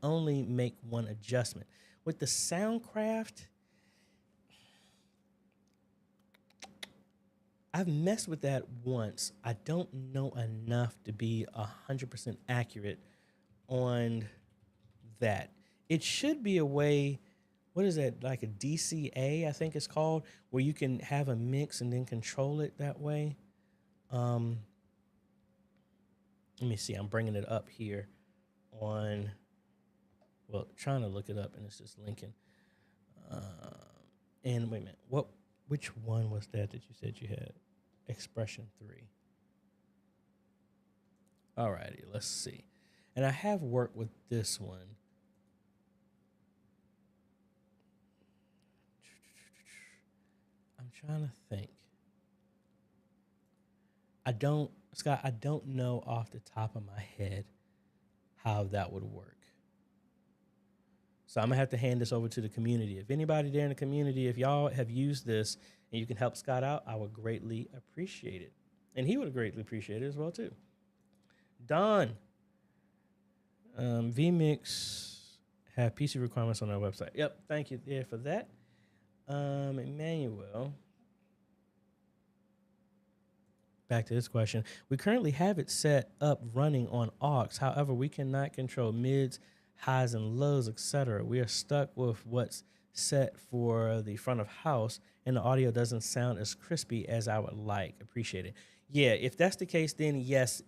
only make one adjustment? With the Soundcraft, I've messed with that once. I don't know enough to be 100% accurate on that. It should be a way, what is that, like a DCA, I think it's called, where you can have a mix and then control it that way. Let me see, I'm bringing it up here on Well, trying to look it up and it's just linking. Uh, and wait a minute, which one was that you said you had? Expression 3. Alrighty, let's see. And I have worked with this one. I'm trying to think. Scott, I don't know off the top of my head how that would work. So I'm gonna have to hand this over to the community. If anybody there in the community, if y'all have used this and you can help Scott out, I would greatly appreciate it. And he would greatly appreciate it as well too. Don, vMix have PC requirements on our website. Yep, thank you there for that. Emmanuel, back to this question. We currently have it set up running on aux. However, we cannot control mids, highs and lows, etc. We are stuck with what's set for the front of house, and the audio doesn't sound as crispy as I would like. Appreciate it. Yeah, if that's the case, then yes,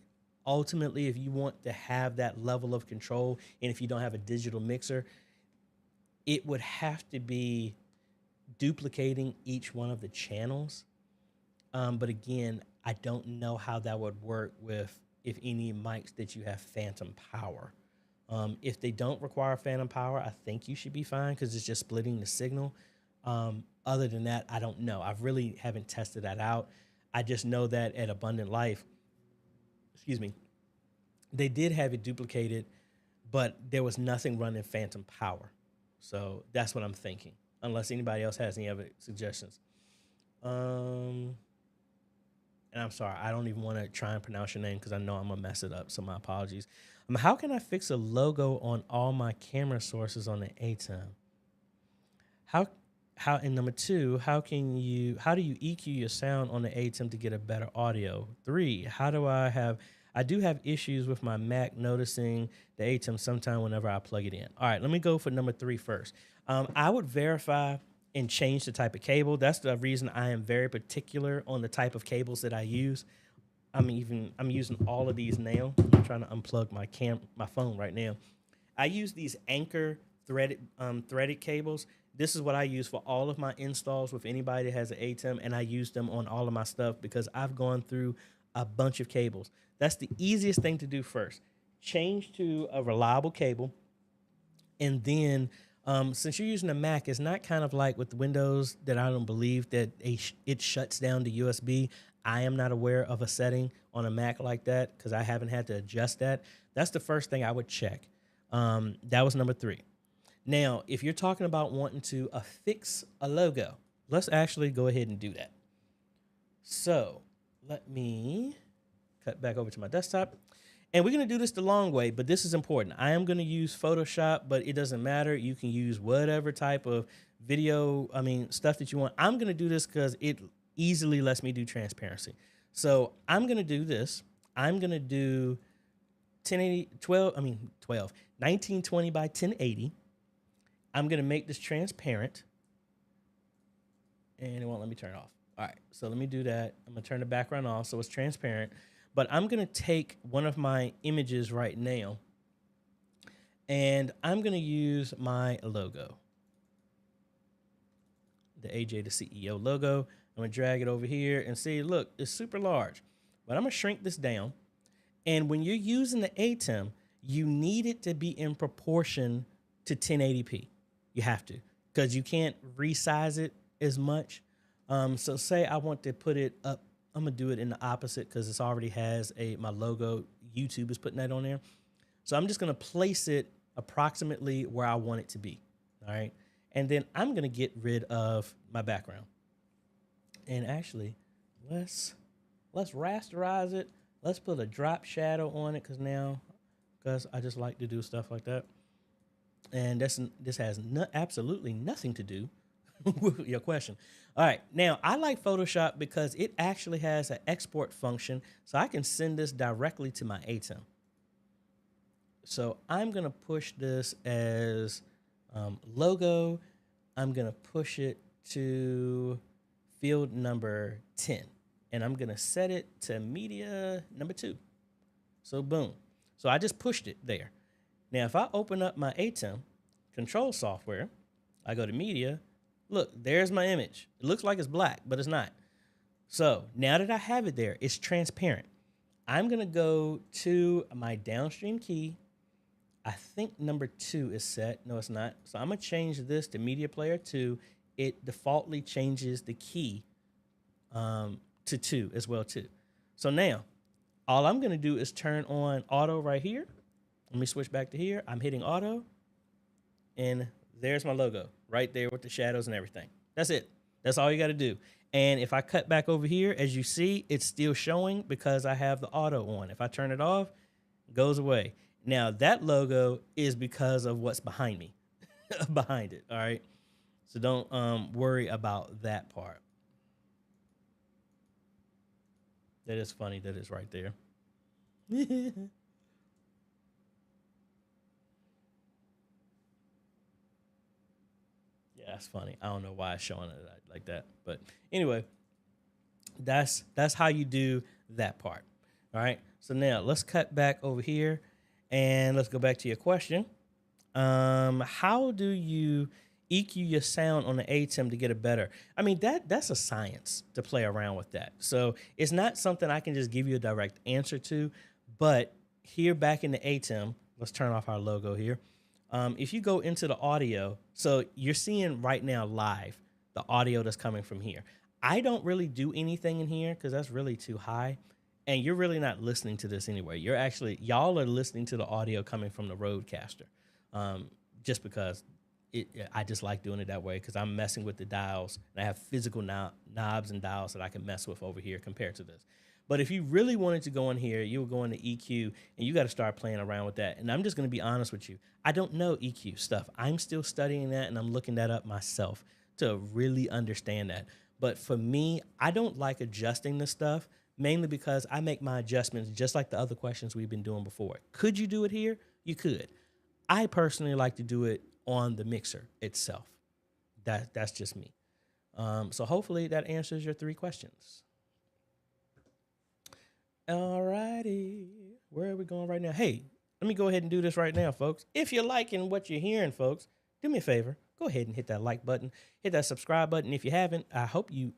ultimately, if you want to have that level of control, and if you don't have a digital mixer, it would have to be duplicating each one of the channels. But again, I don't know how that would work with if any mics that you have phantom power. If they don't require phantom power, I think you should be fine because it's just splitting the signal. Other than that, I don't know. I really haven't tested that out. I just know that at Abundant Life, they did have it duplicated, but there was nothing running phantom power. So that's what I'm thinking, unless anybody else has any other suggestions. And I'm sorry, I don't even want to try and pronounce your name because I know I'm going to mess it up, so my apologies. How can I fix a logo on all my camera sources on the ATEM? And number 2, how do you EQ your sound on the ATEM to get a better audio? 3, I do have issues with my Mac noticing the ATEM sometime whenever I plug it in. All right, let me go for number 3 first. I would verify and change the type of cable. That's the reason I am very particular on the type of cables that I use. I'm using all of these now. I'm trying to unplug my phone right now. I use these Anchor threaded cables. This is what I use for all of my installs with anybody that has an ATEM, and I use them on all of my stuff because I've gone through a bunch of cables. That's the easiest thing to do first. Change to a reliable cable, and then since you're using a Mac, it's not kind of like with Windows that I don't believe that it shuts down to USB. I am not aware of a setting on a Mac like that because I haven't had to adjust that. That's the first thing I would check. That was number 3. Now, if you're talking about wanting to affix a logo, let's actually go ahead and do that. So let me cut back over to my desktop. And we're going to do this the long way, but this is important. I am going to use Photoshop, but it doesn't matter. You can use whatever type of stuff that you want. I'm going to do this because it easily lets me do transparency. So I'm going to do this. I'm going to do 1920 by 1080. I'm going to make this transparent. And it won't let me turn it off. All right, so let me do that. I'm going to turn the background off so it's transparent. But I'm going to take one of my images right now, and I'm going to use my logo, the AJay the CEO logo. I'm going to drag it over here and see, look, it's super large. But I'm going to shrink this down. And when you're using the ATEM, you need it to be in proportion to 1080p. You have to, because you can't resize it as much. So say I want to put it up. I'm going to do it in the opposite because it already has my logo. YouTube is putting that on there. So I'm just going to place it approximately where I want it to be. All right. And then I'm going to get rid of my background. And actually, let's rasterize it. Let's put a drop shadow on it because I just like to do stuff like that. And this has absolutely nothing to do with your question. All right, now I like Photoshop because it actually has an export function, so I can send this directly to my ATEM. So I'm gonna push this as logo. I'm gonna push it to field number 10, and I'm gonna set it to media number 2. So boom. So I just pushed it there. Now, if I open up my ATEM control software, I go to media, look, there's my image. It looks like it's black, but it's not. So now that I have it there, it's transparent. I'm going to go to my downstream key. I think number 2 is set. No, it's not. So I'm going to change this to media player 2. It defaultly changes the key to 2 as well too. So now all I'm going to do is turn on auto right here. Let me switch back to here. I'm hitting auto and there's my logo right there with the shadows and everything. That's it. That's all you got to do. And if I cut back over here, as you see, it's still showing because I have the auto on. If I turn it off, it goes away. Now that logo is because of what's behind me, behind it. All right. So don't worry about that part. That is funny that it's right there. Yeah, that's funny. I don't know why it's showing it like that. But anyway, that's how you do that part. All right. So now let's cut back over here and let's go back to your question. How do you EQ your sound on the ATEM to get it better? I mean, that's a science to play around with that. So it's not something I can just give you a direct answer to, but here back in the ATEM, let's turn off our logo here. If you go into the audio, so you're seeing right now live, the audio that's coming from here. I don't really do anything in here because that's really too high. And you're really not listening to this anyway. Y'all are listening to the audio coming from the Rodecaster, just because I just like doing it that way because I'm messing with the dials and I have physical knobs and dials that I can mess with over here compared to this. But if you really wanted to go in here, you would go into EQ and you got to start playing around with that. And I'm just going to be honest with you. I don't know EQ stuff. I'm still studying that and I'm looking that up myself to really understand that. But for me, I don't like adjusting this stuff, mainly because I make my adjustments just like the other questions we've been doing before. Could you do it here? You could. I personally like to do it on the mixer itself. That's just me. So hopefully that answers your 3 questions. All righty. Where are we going right now? Hey, let me go ahead and do this right now, folks. If you're liking what you're hearing, folks, do me a favor. Go ahead and hit that like button. Hit that subscribe button. If you haven't, I hope you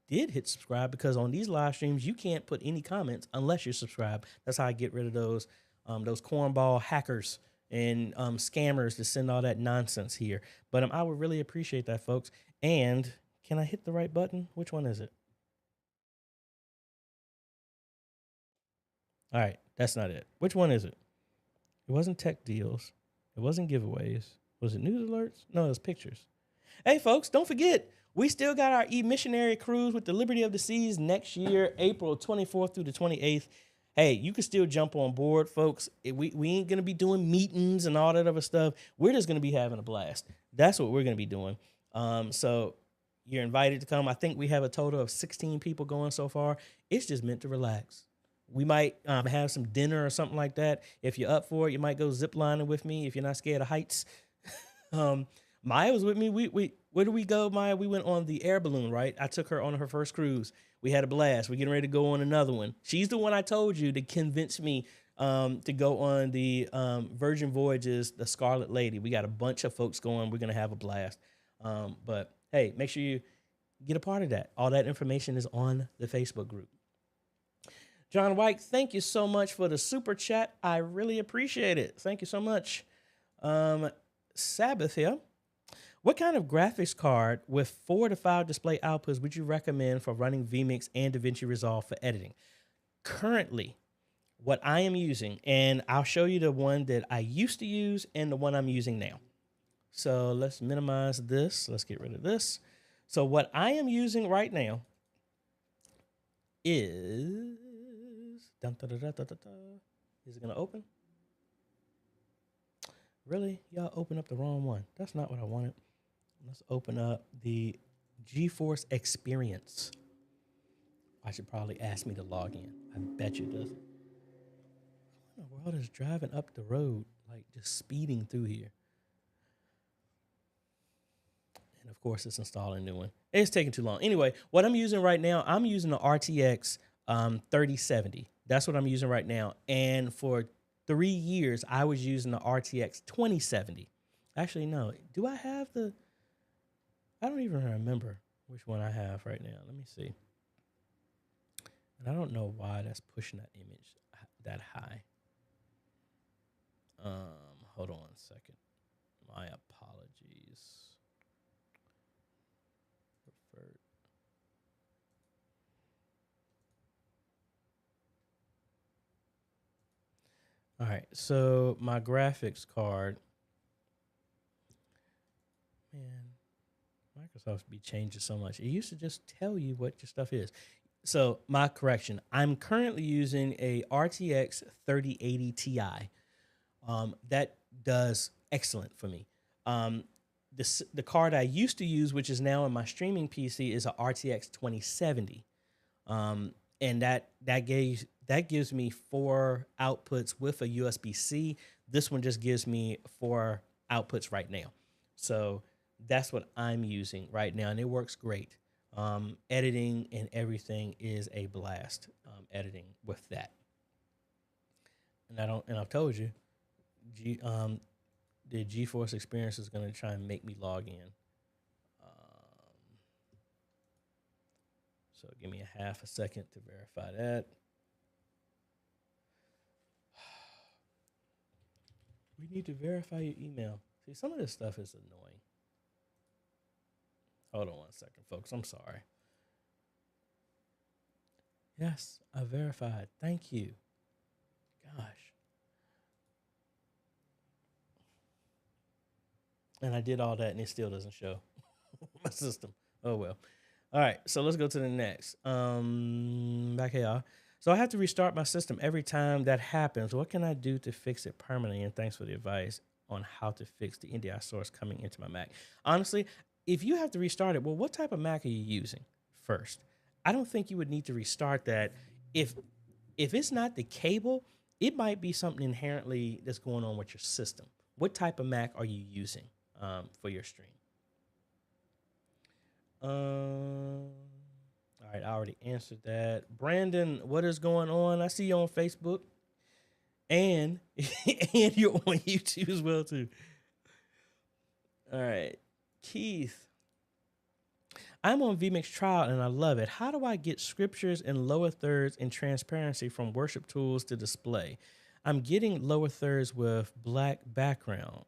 did hit subscribe because on these live streams, you can't put any comments unless you're subscribed. That's how I get rid of those cornball hackers and scammers to send all that nonsense here. But I would really appreciate that, folks. And can I hit the right button? Which one is it? All right, that's not it. Which one is it? It wasn't tech deals. It wasn't giveaways. Was it news alerts? No, it was pictures. Hey, folks, don't forget, we still got our e-missionary cruise with the Liberty of the Seas next year, April 24th through the 28th. Hey, you can still jump on board, folks. We ain't going to be doing meetings and all that other stuff. We're just going to be having a blast. That's what we're going to be doing. So you're invited to come. I think we have a total of 16 people going so far. It's just meant to relax. We might have some dinner or something like that. If you're up for it, you might go zip lining with me if you're not scared of heights. Maya was with me. Where did we go, Maya? We went on the air balloon, right? I took her on her first cruise. We had a blast. We're getting ready to go on another one. She's the one I told you to convince me to go on the Virgin Voyages, the Scarlet Lady. We got a bunch of folks going. We're going to have a blast. But, hey, make sure you get a part of that. All that information is on the Facebook group. John White, thank you so much for the super chat. I really appreciate it. Thank you so much. Sabbath here. What kind of graphics card with 4 to 5 display outputs would you recommend for running vMix and DaVinci Resolve for editing? Currently, what I am using, and I'll show you the one that I used to use and the one I'm using now. So let's minimize this. Let's get rid of this. So what I am using right now is... Is it going to open? Really? Y'all open up the wrong one. That's not what I wanted. Let's open up the GeForce Experience. I should probably ask me to log in. I bet you it doesn't. What in the world is driving up the road, like just speeding through here? And of course, it's installing a new one. It's taking too long. Anyway, what I'm using right now, I'm using the RTX 3070. That's what I'm using right now. And for 3 years, I was using the RTX 2070. Actually, no. Do I have the? I don't even remember which one I have right now. Let me see. And I don't know why that's pushing that image that high. Hold on a second. My apologies. Preferred. All right, so my graphics card, man, Microsoft be changing so much. It used to just tell you what your stuff is. So my correction, I'm currently using a RTX 3080 Ti. That does excellent for me. The card I used to use, which is now in my streaming PC, is a RTX 2070. And that gives me 4 outputs with a USB-C. This one just gives me 4 outputs right now. So that's what I'm using right now, and it works great. Editing and everything is a blast. Editing with that, and I've told you, the GeForce experience is going to try and make me log in. So give me a half a second to verify that. We need to verify your email. See, some of this stuff is annoying. Hold on 1 second, folks. I'm sorry. Yes, I verified. Thank you. Gosh. And I did all that, and it still doesn't show my system. Oh, well. All right, so let's go to the next. Back here, y'all. So I have to restart my system every time that happens. What can I do to fix it permanently? And thanks for the advice on how to fix the NDI source coming into my Mac. Honestly, if you have to restart it, well, what type of Mac are you using first? I don't think you would need to restart that. If it's not the cable, it might be something inherently that's going on with your system. What type of Mac are you using for your stream? All right, I already answered that. Brandon, what is going on? I see you on Facebook, and and you're on YouTube as well too. All right, Keith, I'm on vMix trial and I love it. How do I get scriptures in lower thirds and transparency from worship tools to display? I'm getting lower thirds with black background.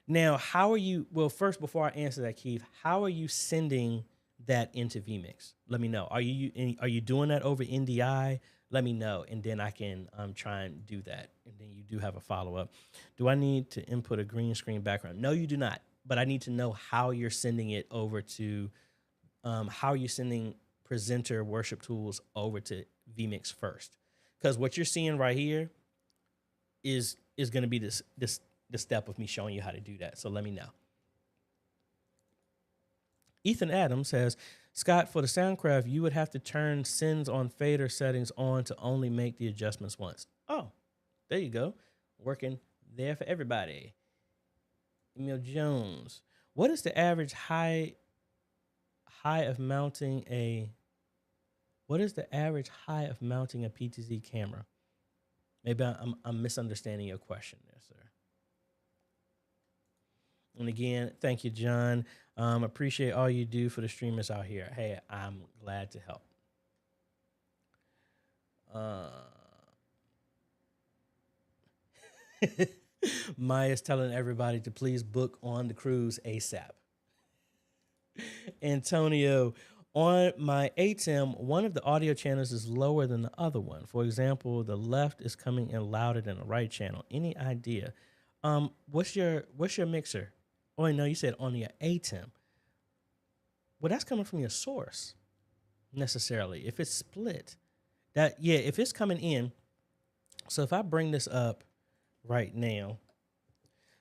Now, how are you? Well, first, before I answer that, Keith, how are you sending that into vMix? Let me know. Are you doing that over NDI? Let me know, and then I can try and do that. And then you do have a follow-up. Do I need to input a green screen background? No, you do not. But I need to know how you're sending it over to, how are you sending presenter worship tools over to vMix first? Because what you're seeing right here is going to be the step of me showing you how to do that. So let me know. Ethan Adams says, Scott, for the Soundcraft, you would have to turn sends on fader settings on to only make the adjustments once. Oh, there you go. Working there for everybody. Emil Jones. What is the average height of mounting a PTZ camera? Maybe I'm misunderstanding your question there, sir. And again, thank you, John. Appreciate all you do for the streamers out here. Hey, I'm glad to help. Maya's telling everybody to please book on the cruise ASAP. Antonio, on my ATEM, one of the audio channels is lower than the other one. For example, the left is coming in louder than the right channel. Any idea? What's your mixer? Oh, no, you said on your ATEM. Well, that's coming from your source, necessarily. If it's split, if it's coming in. So if I bring this up right now,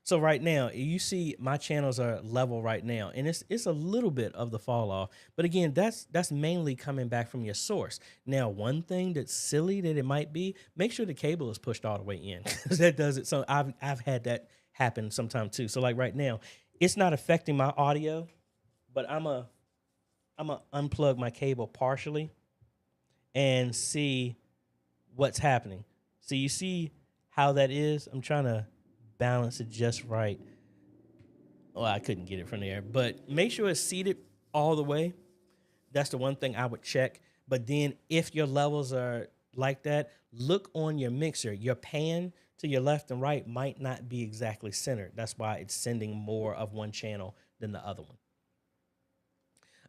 so right now you see my channels are level right now, and it's a little bit of the fall off. But again, that's mainly coming back from your source. Now, one thing that's silly that it might be, make sure the cable is pushed all the way in, because that does it. So I've had that happen sometime too. So like right now, it's not affecting my audio, but I'm a unplug my cable partially and see what's happening. So you see how that is. I'm trying to balance it just right. Well, I couldn't get it from there, but make sure it's seated all the way. That's the one thing I would check. But then if your levels are like that, look on your mixer. Your pan to your left and right might not be exactly centered. That's why it's sending more of one channel than the other one.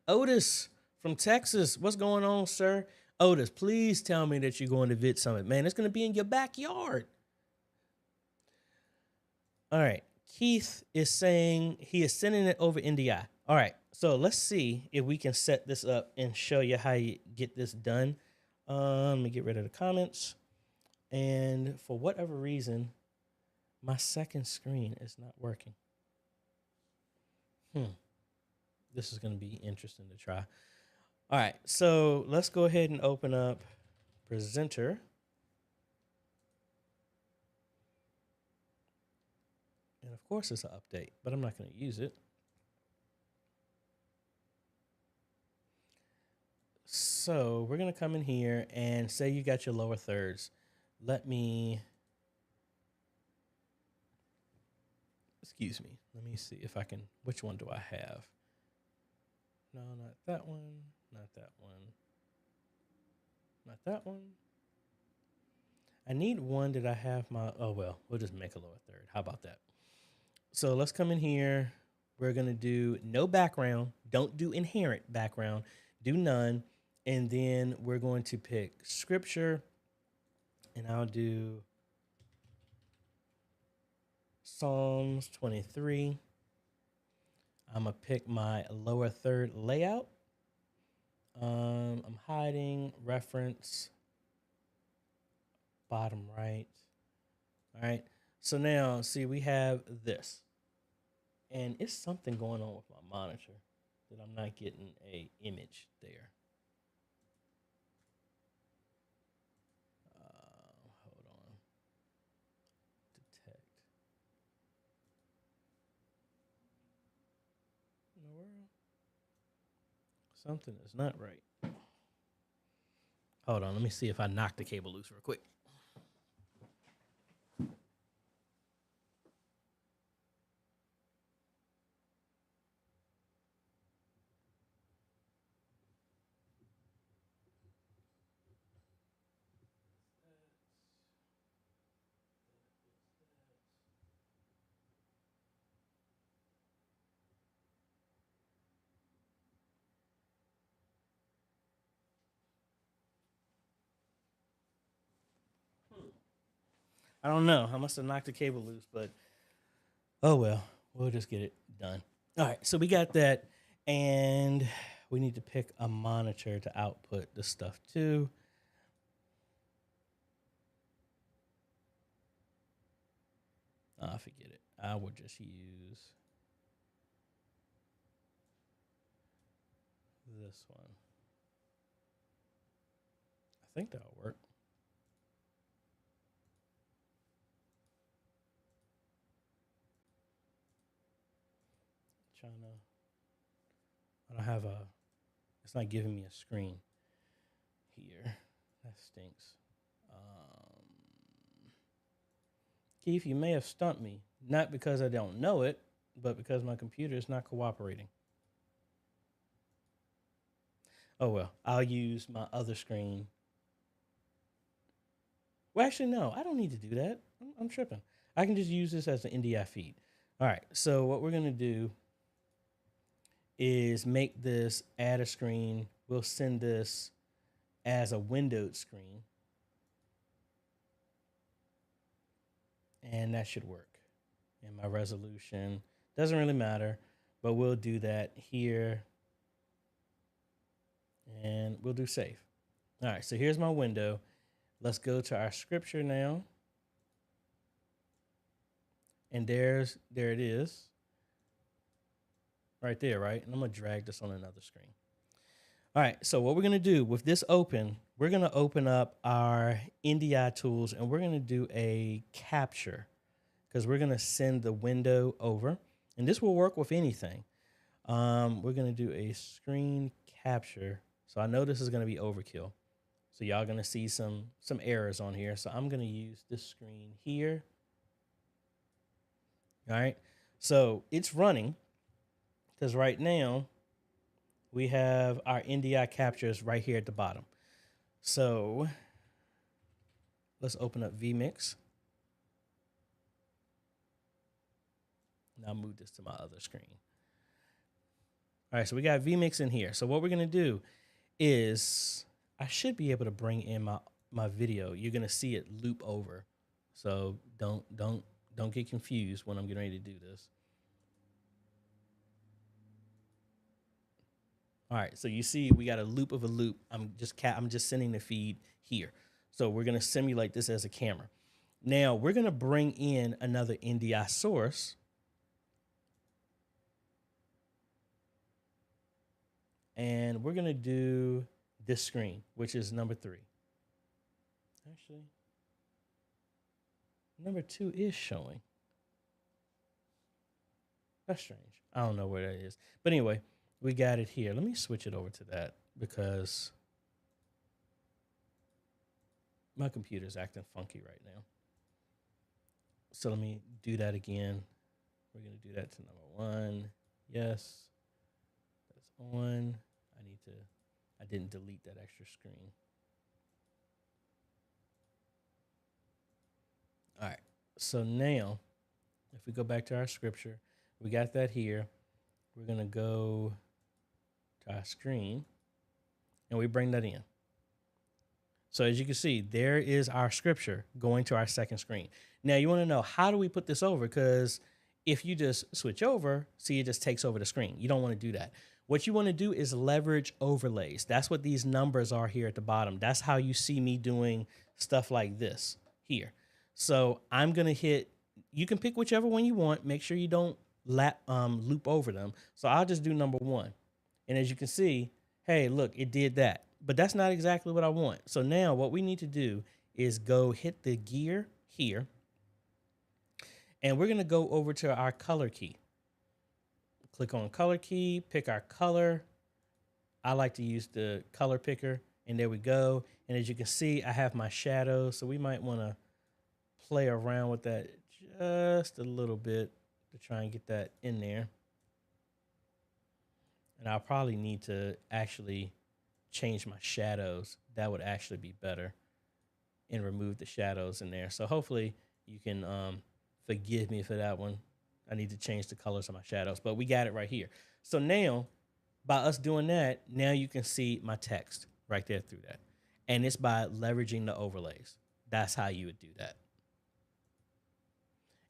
Otis from Texas, what's going on, sir? Otis, please tell me that you're going to Vid Summit. Man, it's going to be in your backyard. All right. Keith is saying he is sending it over NDI. All right. So let's see if we can set this up and show you how you get this done. Let me get rid of the comments. And for whatever reason, my second screen is not working. This is going to be interesting to try. All right. So let's go ahead and open up Presenter. And of course, it's an update, but I'm not going to use it. So we're going to come in here and say you got your lower thirds. Let me see if I can, which one do I have? No, not that one, not that one, not that one. I need one that I have my, oh, well, we'll just make a lower third. How about that? So let's come in here. We're going to do no background. Don't do inherent background. Do none. And then we're going to pick scripture. And I'll do Psalms 23. I'm going to pick my lower third layout. I'm hiding reference bottom right. All right. So now, see, we have this. And it's something going on with my monitor that I'm not getting a image there. Hold on. Detect. In the world? Something is not right. Hold on. Let me see if I knock the cable loose real quick. I don't know. I must have knocked the cable loose, but oh well. We'll just get it done. All right, so we got that, and we need to pick a monitor to output the stuff to. Forget it. I will just use this one. I think that'll work. I don't have a, it's not giving me a screen here. That stinks. Keith, you may have stumped me, not because I don't know it, but because my computer is not cooperating. Oh, well, I'll use my other screen. Well, actually, no, I don't need to do that. I'm tripping. I can just use this as an NDI feed. All right, so what we're going to do is make this add a screen. We'll send this as a windowed screen. And that should work. And my resolution doesn't really matter, but we'll do that here. And we'll do save. All right, so here's my window. Let's go to our scripture now. And there it is. Right there, right? And I'm going to drag this on another screen. All right, so what we're going to do with this open, we're going to open up our NDI tools, and we're going to do a capture because we're going to send the window over. And this will work with anything. We're going to do a screen capture. So I know this is going to be overkill. So y'all gonna see some errors on here. So I'm gonna use this screen here. All right. So it's running because right now we have our NDI captures right here at the bottom. So let's open up vMix. Now I'll move this to my other screen. All right, so we got vMix in here. So what we're gonna do is I should be able to bring in my video. You're gonna see it loop over. So don't get confused when I'm getting ready to do this. All right, so you see we got a loop of a loop. I'm just sending the feed here. So we're gonna simulate this as a camera. Now we're gonna bring in another NDI source. And we're gonna do this screen, which is number 3. Actually, number 2 is showing. That's strange. I don't know where that is. But anyway, we got it here. Let me switch it over to that because my computer's acting funky right now. So let me do that again. We're going to do that to number 1. Yes. That's on. I didn't delete that extra screen. All right. So now, if we go back to our scripture, we got that here. We're going to go to our screen, and we bring that in. So as you can see, there is our scripture going to our second screen. Now, you want to know, how do we put this over? Because if you just switch over, see, it just takes over the screen. You don't want to do that. What you want to do is leverage overlays. That's what these numbers are here at the bottom. That's how you see me doing stuff like this here. So I'm going to hit, you can pick whichever one you want. Make sure you don't loop over them. So I'll just do number 1. And as you can see, hey, look, it did that. But that's not exactly what I want. So now what we need to do is go hit the gear here. And we're going to go over to our color key. Click on color key, pick our color. I like to use the color picker, and there we go. And as you can see, I have my shadows, so we might want to play around with that just a little bit to try and get that in there. And I'll probably need to actually change my shadows. That would actually be better, and remove the shadows in there. So hopefully you can forgive me for that one. I need to change the colors of my shadows, but we got it right here. So now, by us doing that, now you can see my text right there through that. And it's by leveraging the overlays. That's how you would do that.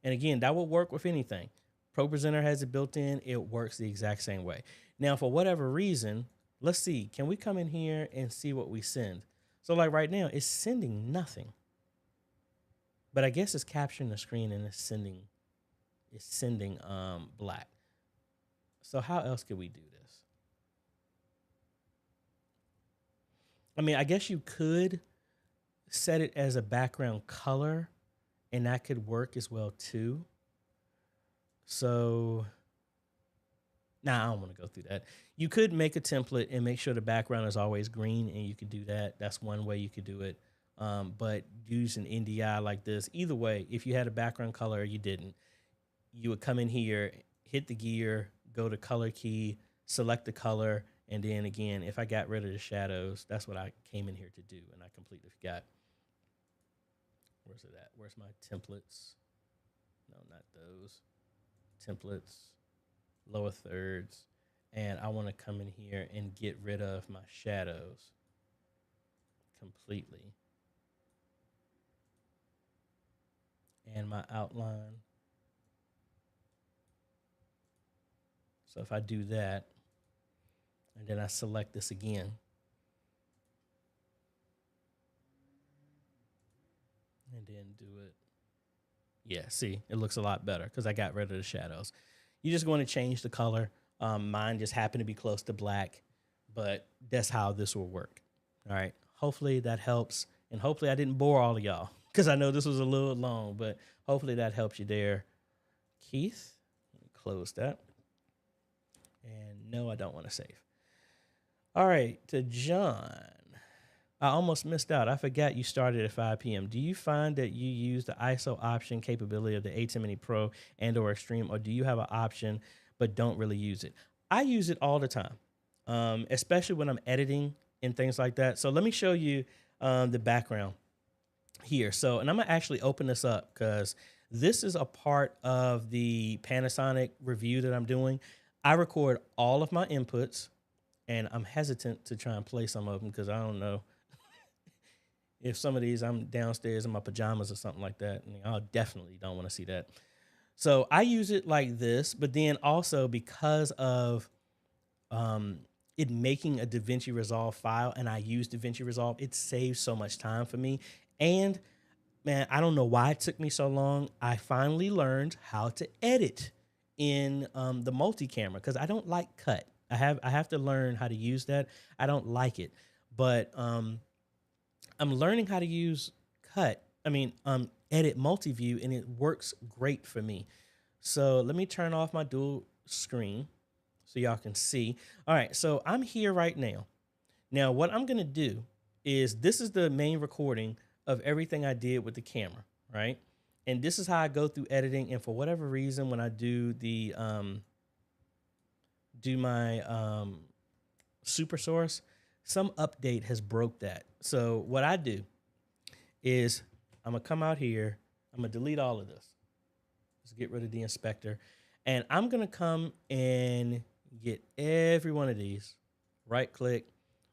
And again, that will work with anything. ProPresenter has it built in. It works the exact same way. Now, for whatever reason, let's see. Can we come in here and see what we send? So like right now, it's sending nothing. But I guess it's capturing the screen and it's sending black. So how else could we do this? I mean, I guess you could set it as a background color, and that could work as well too. So now I don't want to go through that. You could make a template and make sure the background is always green, and you could do that. That's one way you could do it. But use an NDI like this. Either way, if you had a background color or you didn't, you would come in here, hit the gear, go to color key, select the color, and then again, if I got rid of the shadows, that's what I came in here to do, and I completely forgot. Where's it at? Where's my templates? No, not those. Templates, lower thirds, and I want to come in here and get rid of my shadows completely. And my outline. So if I do that, and then I select this again, and then do it. Yeah, see, it looks a lot better because I got rid of the shadows. You're just going to change the color. Mine just happened to be close to black, but that's how this will work. All right. Hopefully that helps, and hopefully I didn't bore all of y'all because I know this was a little long, but hopefully that helps you there. Keith, let me close that. And no, I don't want to save. All right, to John. I almost missed out. I forgot you started at 5 p.m. Do you find that you use the ISO option capability of the ATEM Mini Pro and or Extreme, or do you have an option but don't really use it? I use it all the time, especially when I'm editing and things like that. So let me show you the background here. So, and I'm gonna actually open this up because this is a part of the Panasonic review that I'm doing. I record all of my inputs, and I'm hesitant to try and play some of them because I don't know if some of these I'm downstairs in my pajamas or something like that. And I definitely don't want to see that. So I use it like this, but then also because of it making a DaVinci Resolve file, and I use DaVinci Resolve, it saves so much time for me. And man, I don't know why it took me so long. I finally learned how to edit in the multi-camera because I don't like cut. I have to learn how to use that. I don't like it, but I'm learning how to use cut. Edit multi-view, and it works great for me. So let me turn off my dual screen so y'all can see. All right, so I'm here right now. Now, what I'm gonna do is this is the main recording of everything I did with the camera, right? And this is how I go through editing. And for whatever reason, when I do the my super source, some update has broke that. So what I do is I'm gonna come out here, I'm gonna delete all of this. Let's get rid of the inspector. And I'm gonna come and get every one of these, right click.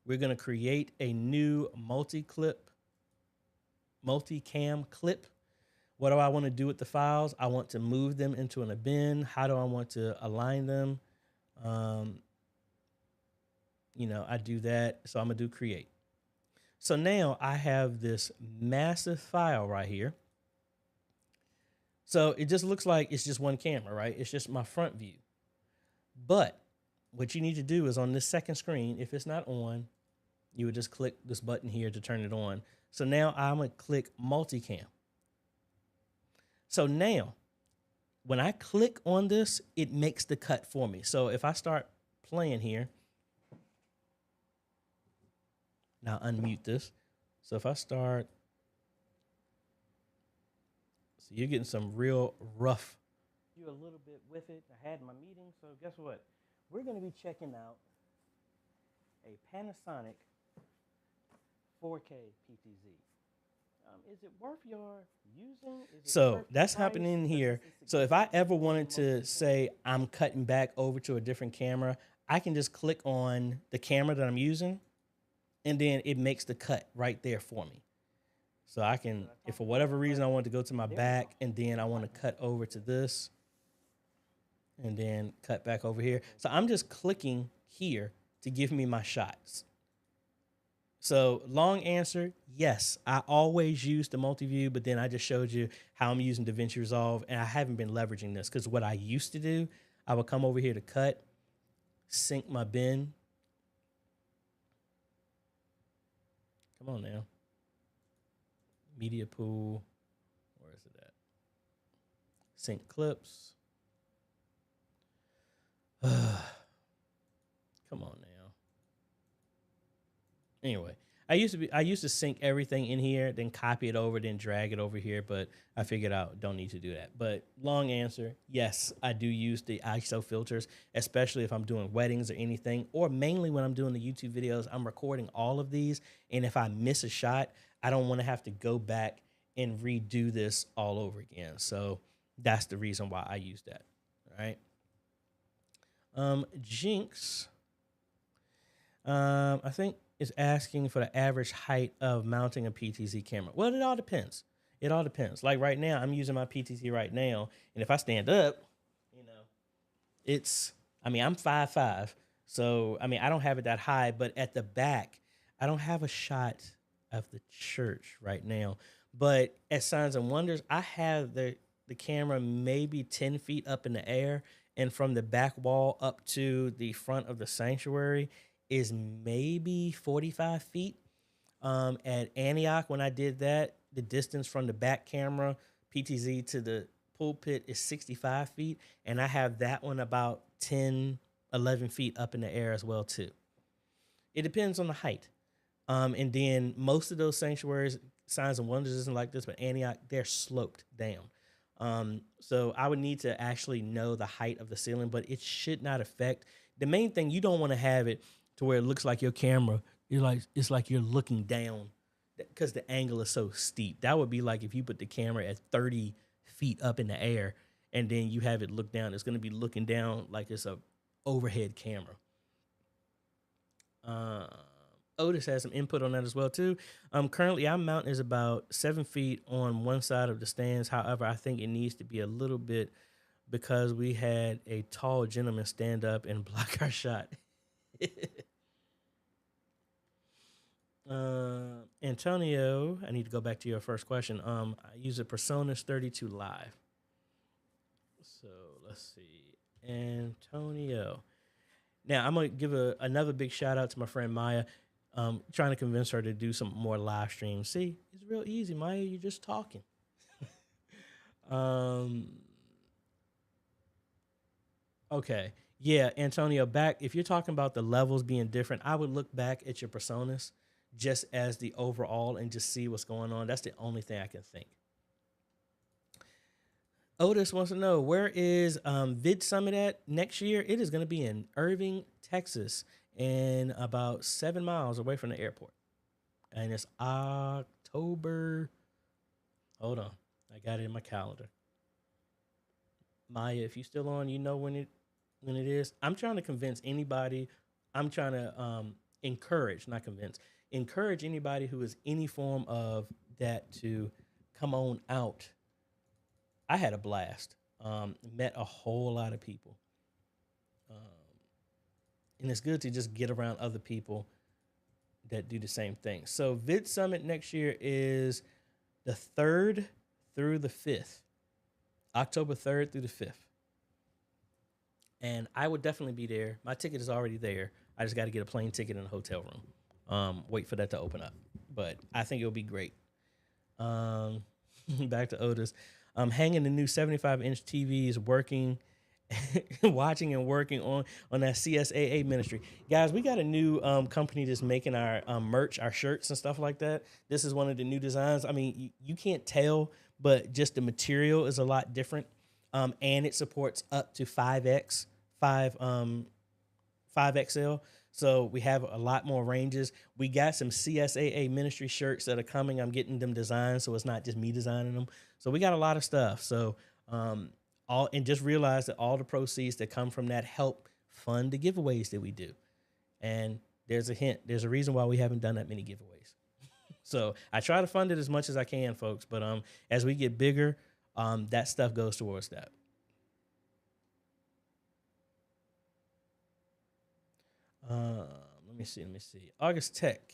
We're gonna create a new multi-cam clip. What do I want to do with the files? I want to move them into a bin. How do I want to align them? I do that. So I'm gonna do create. So now I have this massive file right here. So it just looks like it's just one camera, right? It's just my front view. But what you need to do is on this second screen, if it's not on, you would just click this button here to turn it on. So now I'm gonna click multicam. So now when I click on this, it makes the cut for me. So if I start playing here, now unmute this. So if I start, so you're getting some real rough. You a little bit with it. I had my meeting, so guess what? We're going to be checking out a Panasonic 4K PTZ. Is it worth your using? So that's happening here. So if I ever wanted to say I'm cutting back over to a different camera, I can just click on the camera that I'm using, and then it makes the cut right there for me. So I can, if for whatever reason I want to go to my back, and then I want to cut over to this, and then cut back over here. So I'm just clicking here to give me my shots. So long answer, yes, I always use the multi-view, but then I just showed you how I'm using DaVinci Resolve, and I haven't been leveraging this because what I used to do, I would come over here to cut, sync my bin. Come on now. Media pool, where is it at? Sync clips. Come on now. Anyway, I used to sync everything in here, then copy it over, then drag it over here, but I figured out don't need to do that. But long answer, yes, I do use the ISO filters, especially if I'm doing weddings or anything, or mainly when I'm doing the YouTube videos. I'm recording all of these, and if I miss a shot, I don't want to have to go back and redo this all over again. So that's the reason why I use that. All right. Jinx, I think is asking for the average height of mounting a PTZ camera. Well, it all depends. It all depends. Like right now, I'm using my PTZ right now, and if I stand up, I'm 5'5", so I don't have it that high, but at the back, I don't have a shot of the church right now. But at Signs and Wonders, I have the camera maybe 10 feet up in the air, and from the back wall up to the front of the sanctuary is maybe 45 feet. At Antioch, when I did that, the distance from the back camera, PTZ, to the pulpit is 65 feet. And I have that one about 10, 11 feet up in the air as well, too. It depends on the height. And then most of those sanctuaries, Signs and Wonders isn't like this, but Antioch, they're sloped down. So I would need to actually know the height of the ceiling, but it should not affect. The main thing, you don't want to have it to where it looks like your camera, it's like you're looking down because the angle is so steep. That would be like if you put the camera at 30 feet up in the air and then you have it look down. It's going to be looking down like it's a overhead camera. Otis has some input on that as well too. Currently our mountain is about 7 feet on one side of the stands. However, I think it needs to be a little bit because we had a tall gentleman stand up and block our shot. Antonio, I need to go back to your first question. I use a Personas 32 Live. So let's see. Antonio. Now I'm gonna give another big shout out to my friend Maya. Trying to convince her to do some more live streams. See, it's real easy, Maya. You're just talking. Okay. Yeah, Antonio, if you're talking about the levels being different, I would look back at your personas just as the overall and just see what's going on. That's the only thing I can think. Otis wants to know, where is Vid Summit at next year? It is going to be in Irving, Texas, and about 7 miles away from the airport. And it's October. Hold on. I got it in my calendar. Maya, if you're still on, you know when it is. I'm trying to convince anybody. I'm trying to encourage, not convince, encourage anybody who is any form of that to come on out. I had a blast. Met a whole lot of people. And it's good to just get around other people that do the same thing. So Vid Summit next year is the 3rd through the 5th. October 3rd through the 5th. And I would definitely be there. My ticket is already there. I just got to get a plane ticket and a hotel room. Wait for that to open up. But I think it'll be great. Back to Otis. Hanging the new 75-inch TVs, working, watching and working on that CSAA ministry. Guys, we got a new company that's making our merch, our shirts and stuff like that. This is one of the new designs. I mean, you can't tell, but just the material is a lot different. And it supports up to 5X, 5XL. So we have a lot more ranges. We got some CSAA ministry shirts that are coming. I'm getting them designed, so it's not just me designing them. So we got a lot of stuff. So and just realize that all the proceeds that come from that help fund the giveaways that we do. And there's a hint. There's a reason why we haven't done that many giveaways. So I try to fund it as much as I can, folks. But as we get bigger, that stuff goes towards that. Let me see. August Tech.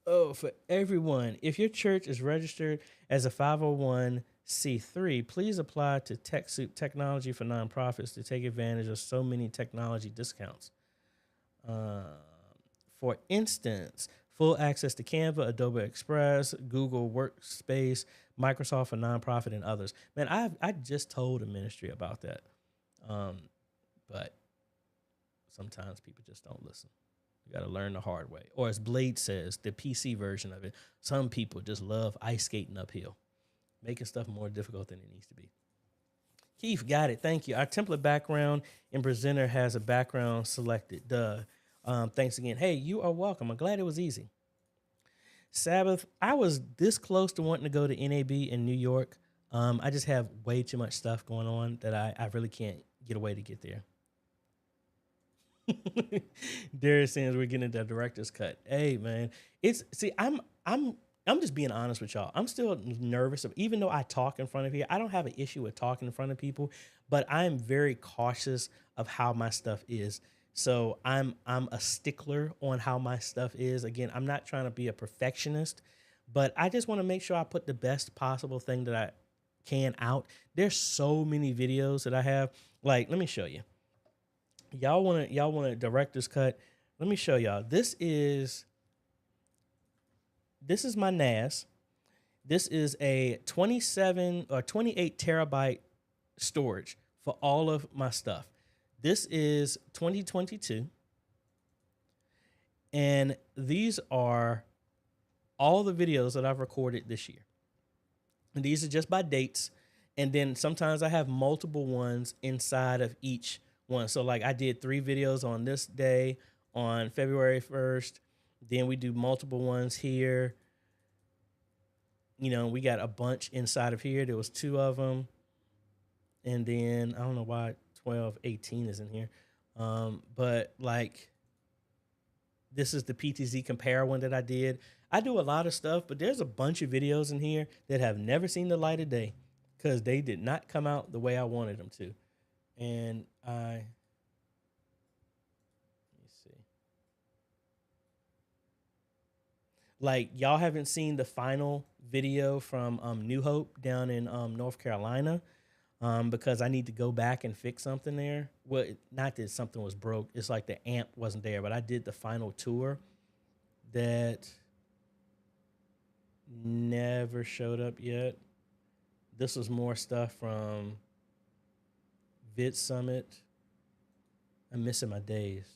Oh, for everyone, if your church is registered as a 501c3, please apply to TechSoup, Technology for Nonprofits, to take advantage of so many technology discounts. For instance, full access to Canva, Adobe Express, Google Workspace, Microsoft for Nonprofit, and others. Man, I just told a ministry about that. But sometimes people just don't listen. You got to learn the hard way. Or as Blade says, the PC version of it, some people just love ice skating uphill, making stuff more difficult than it needs to be. Keith, got it. Thank you. Our template background in presenter has a background selected. Duh. Thanks again. Hey, you are welcome. I'm glad it was easy. Sabbath, I was this close to wanting to go to NAB in New York. I just have way too much stuff going on that I really can't get away to get there. Darius saying we're getting the director's cut. Hey man, I'm just being honest with y'all. I'm still nervous even though I talk in front of here. I don't have an issue with talking in front of people, but I'm very cautious of how my stuff is. So I'm a stickler on how my stuff is. Again, I'm not trying to be a perfectionist, but I just want to make sure I put the best possible thing that I can out. There's so many videos that I have. Like, let me show you. Y'all want a director's cut? Let me show y'all. This is my NAS. This is a 27 or 28 terabyte storage for all of my stuff. This is 2022. And these are all the videos that I've recorded this year. And these are just by dates. And then sometimes I have multiple ones inside of each one. So like I did 3 videos on this day on February 1st. Then we do multiple ones here. You know, we got a bunch inside of here. There was 2 of them. And then I don't know why 1218 is in here. But like this is the PTZ compare one that I did. I do a lot of stuff, but there's a bunch of videos in here that have never seen the light of day because they did not come out the way I wanted them to. And let me see. Like y'all haven't seen the final video from New Hope down in North Carolina. Because I need to go back and fix something there. Well, not that something was broke. It's like the amp wasn't there, but I did the final tour that never showed up yet. This was more stuff from Vid Summit. I'm missing my days.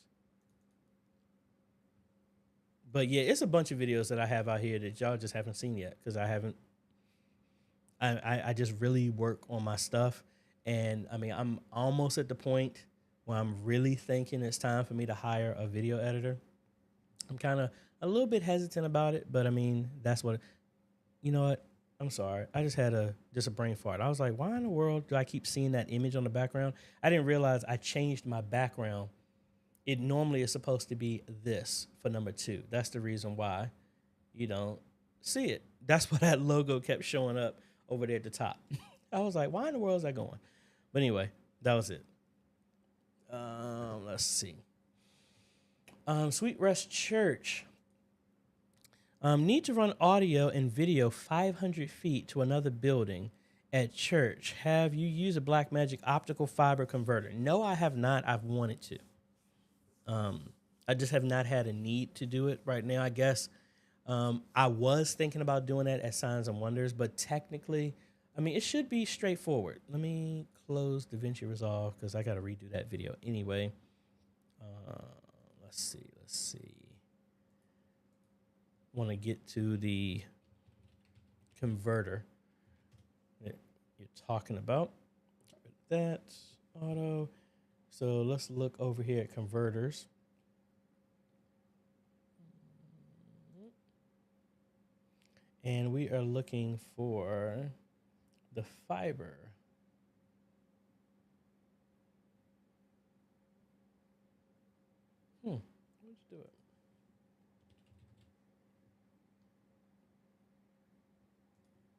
But yeah, it's a bunch of videos that I have out here that y'all just haven't seen yet because I just really work on my stuff. And I mean, I'm almost at the point where I'm really thinking it's time for me to hire a video editor. I'm kind of a little bit hesitant about it, but I mean, that's what, you know what? I'm sorry. I just had a brain fart. I was like, why in the world do I keep seeing that image on the background? I didn't realize I changed my background. It normally is supposed to be this for number 2. That's the reason why you don't see it. That's why that logo kept showing up over there at the top. I was like, why in the world is that going? But anyway, that was it. Let's see. Sweet Rest Church. Need to run audio and video 500 feet to another building at church. Have you used a Blackmagic optical fiber converter? No, I have not. I've wanted to. I just have not had a need to do it right now. I guess I was thinking about doing that at Signs and Wonders, but technically, I mean, it should be straightforward. Let me close DaVinci Resolve because I got to redo that video anyway. Let's see. Want to get to the converter that you're talking about. That's auto. So let's look over here at converters. And we are looking for the fiber. Let's do it.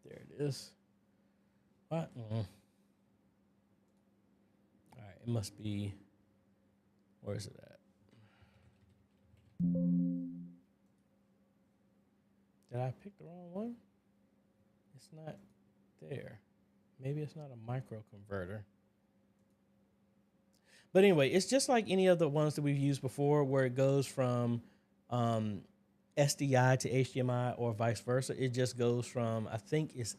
There it is. What? All right, it must be, where is it at? Did I pick the wrong one? It's not there. Maybe it's not a micro converter. But anyway, it's just like any of the ones that we've used before where it goes from SDI to HDMI or vice versa. It just goes from, I think it's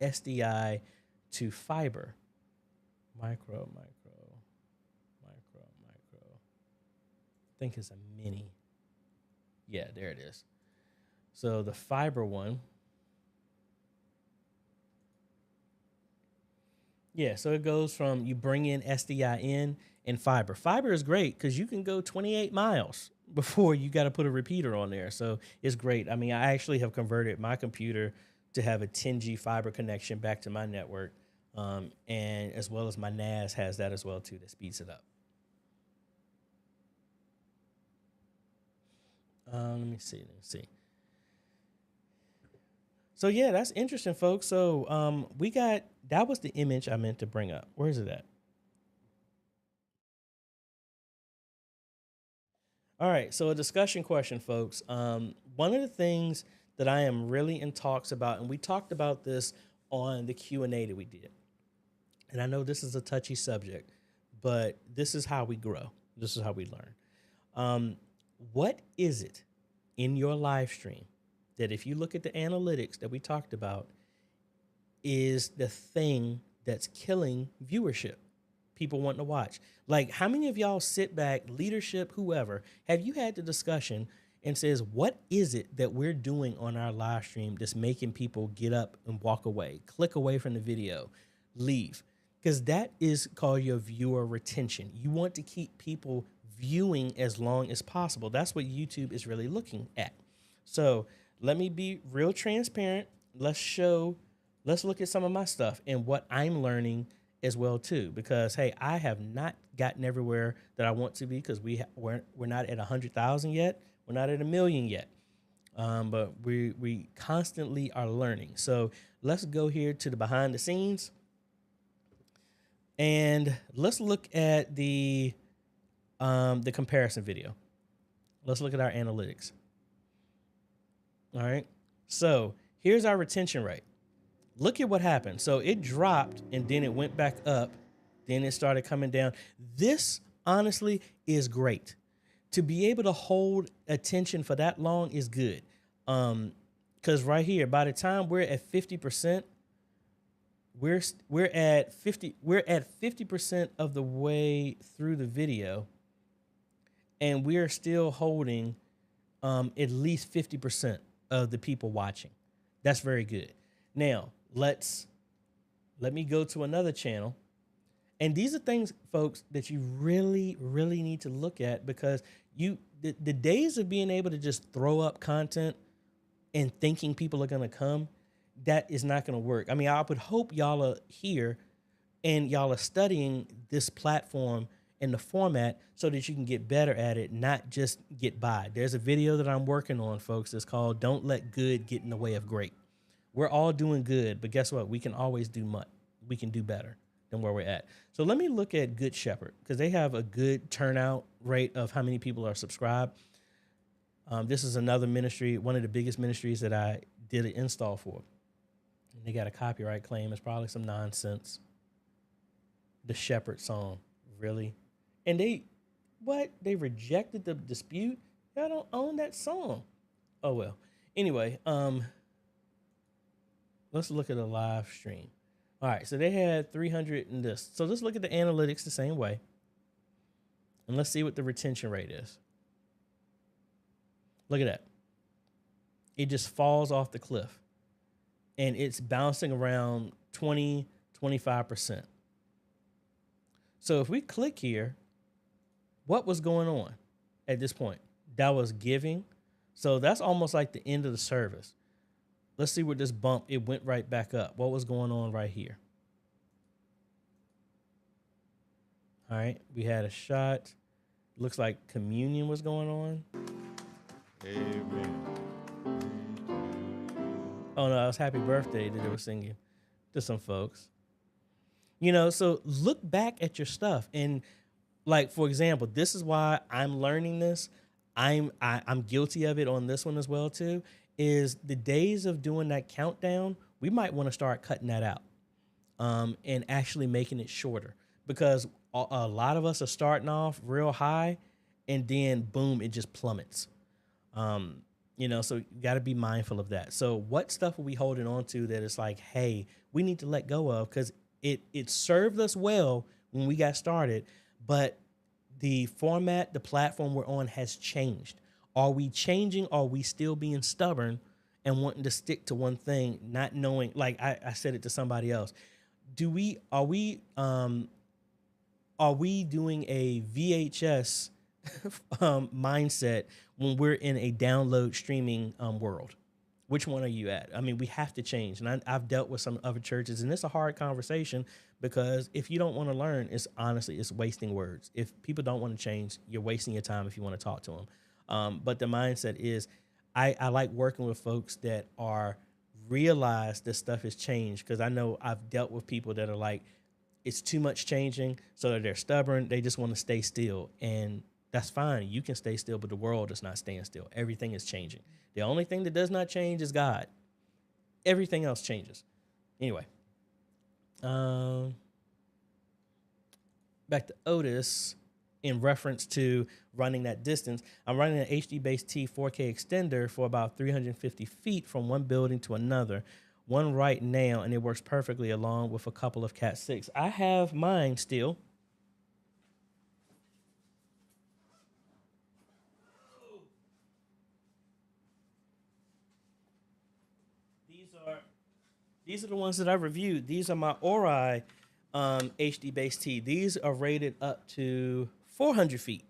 SDI to fiber. Micro. I think it's a mini. Yeah, there it is. So the fiber one. Yeah, so it goes from you bring in SDI in and fiber. Fiber is great because you can go 28 miles before you got to put a repeater on there. So it's great. I mean, I actually have converted my computer to have a 10G fiber connection back to my network. And as well as my NAS has that as well too, that speeds it up. Let me see. So yeah, that's interesting, folks. So we got, that was the image I meant to bring up. Where is it at? All right, so a discussion question, folks. One of the things that I am really in talks about, and we talked about this on the Q&A that we did, and I know this is a touchy subject, but this is how we grow. This is how we learn. What is it in your live stream that if you look at the analytics that we talked about is the thing that's killing viewership, people wanting to watch? Like, how many of y'all sit back, leadership, whoever, have you had the discussion and says, what is it that we're doing on our live stream that's making people get up and walk away, click away from the video, leave? Because that is called your viewer retention. You want to keep people viewing as long as possible. That's what YouTube is really looking at. So let me be real transparent. Let's look at some of my stuff and what I'm learning as well too, because hey, I have not gotten everywhere that I want to be, because we're not at 100,000 yet. We're not at 1 million yet. But we constantly are learning. So let's go here to the behind the scenes, and let's look at the comparison video. Let's look at our analytics. All right. So here's our retention rate. Look at what happened. So it dropped and then it went back up. Then it started coming down. This honestly is great. To be able to hold attention for that long is good. Because right here, by the time we're at 50%, we're at 50% of the way through the video, and we're still holding at least 50% of the people watching. That's very good. Now, let me go to another channel. And these are things, folks, that you really, really need to look at, because the days of being able to just throw up content and thinking people are going to come, that is not going to work. I mean, I would hope y'all are here and y'all are studying this platform and the format so that you can get better at it, not just get by. There's a video that I'm working on, folks. It's called Don't Let Good Get in the Way of Great. We're all doing good, but guess what? We can always do much. We can do better than where we're at. So let me look at Good Shepherd, because they have a good turnout rate of how many people are subscribed. This is another ministry, one of the biggest ministries that I did an install for. And they got a copyright claim. It's probably some nonsense. The Shepherd song, really? And they rejected the dispute? Y'all don't own that song. Oh, well. Anyway, let's look at a live stream. All right, so they had 300 in this. So let's look at the analytics the same way. And let's see what the retention rate is. Look at that. It just falls off the cliff. And it's bouncing around 20, 25%. So if we click here, what was going on at this point? That was giving. So that's almost like the end of the service. Let's see where this bump, it went right back up. What was going on right here? All right, we had a shot. Looks like communion was going on. Amen. Oh no, it was happy birthday that they were singing to some folks. You know, so look back at your stuff. And like, for example, this is why I'm learning this. I'm guilty of it on this one as well too, is the days of doing that countdown, we might want to start cutting that out and actually making it shorter, because a lot of us are starting off real high and then boom, it just plummets. You know, so you got to be mindful of that. So what stuff are we holding on to that is like, hey, we need to let go of, because it served us well when we got started, but the format, the platform we're on has changed. Are we changing? Or are we still being stubborn and wanting to stick to one thing, not knowing, like I said it to somebody else. Are we doing a VHS mindset when we're in a download streaming world? Which one are you at? I mean, we have to change. And I've dealt with some other churches, and it's a hard conversation, because if you don't want to learn, it's wasting words. If people don't want to change, you're wasting your time if you want to talk to them. But the mindset is, I like working with folks that realize this stuff has changed, because I know I've dealt with people that are like, it's too much changing, so they're stubborn. They just want to stay still. And that's fine. You can stay still, but the world is not staying still. Everything is changing. The only thing that does not change is God. Everything else changes. Anyway, back to Otis in reference to running that distance. I'm running an HD-based T 4K extender for about 350 feet from one building to another. One right now, and it works perfectly along with a couple of Cat 6. I have mine still. These are the ones that I reviewed. These are my Ori HD base tee. These are rated up to 400 feet.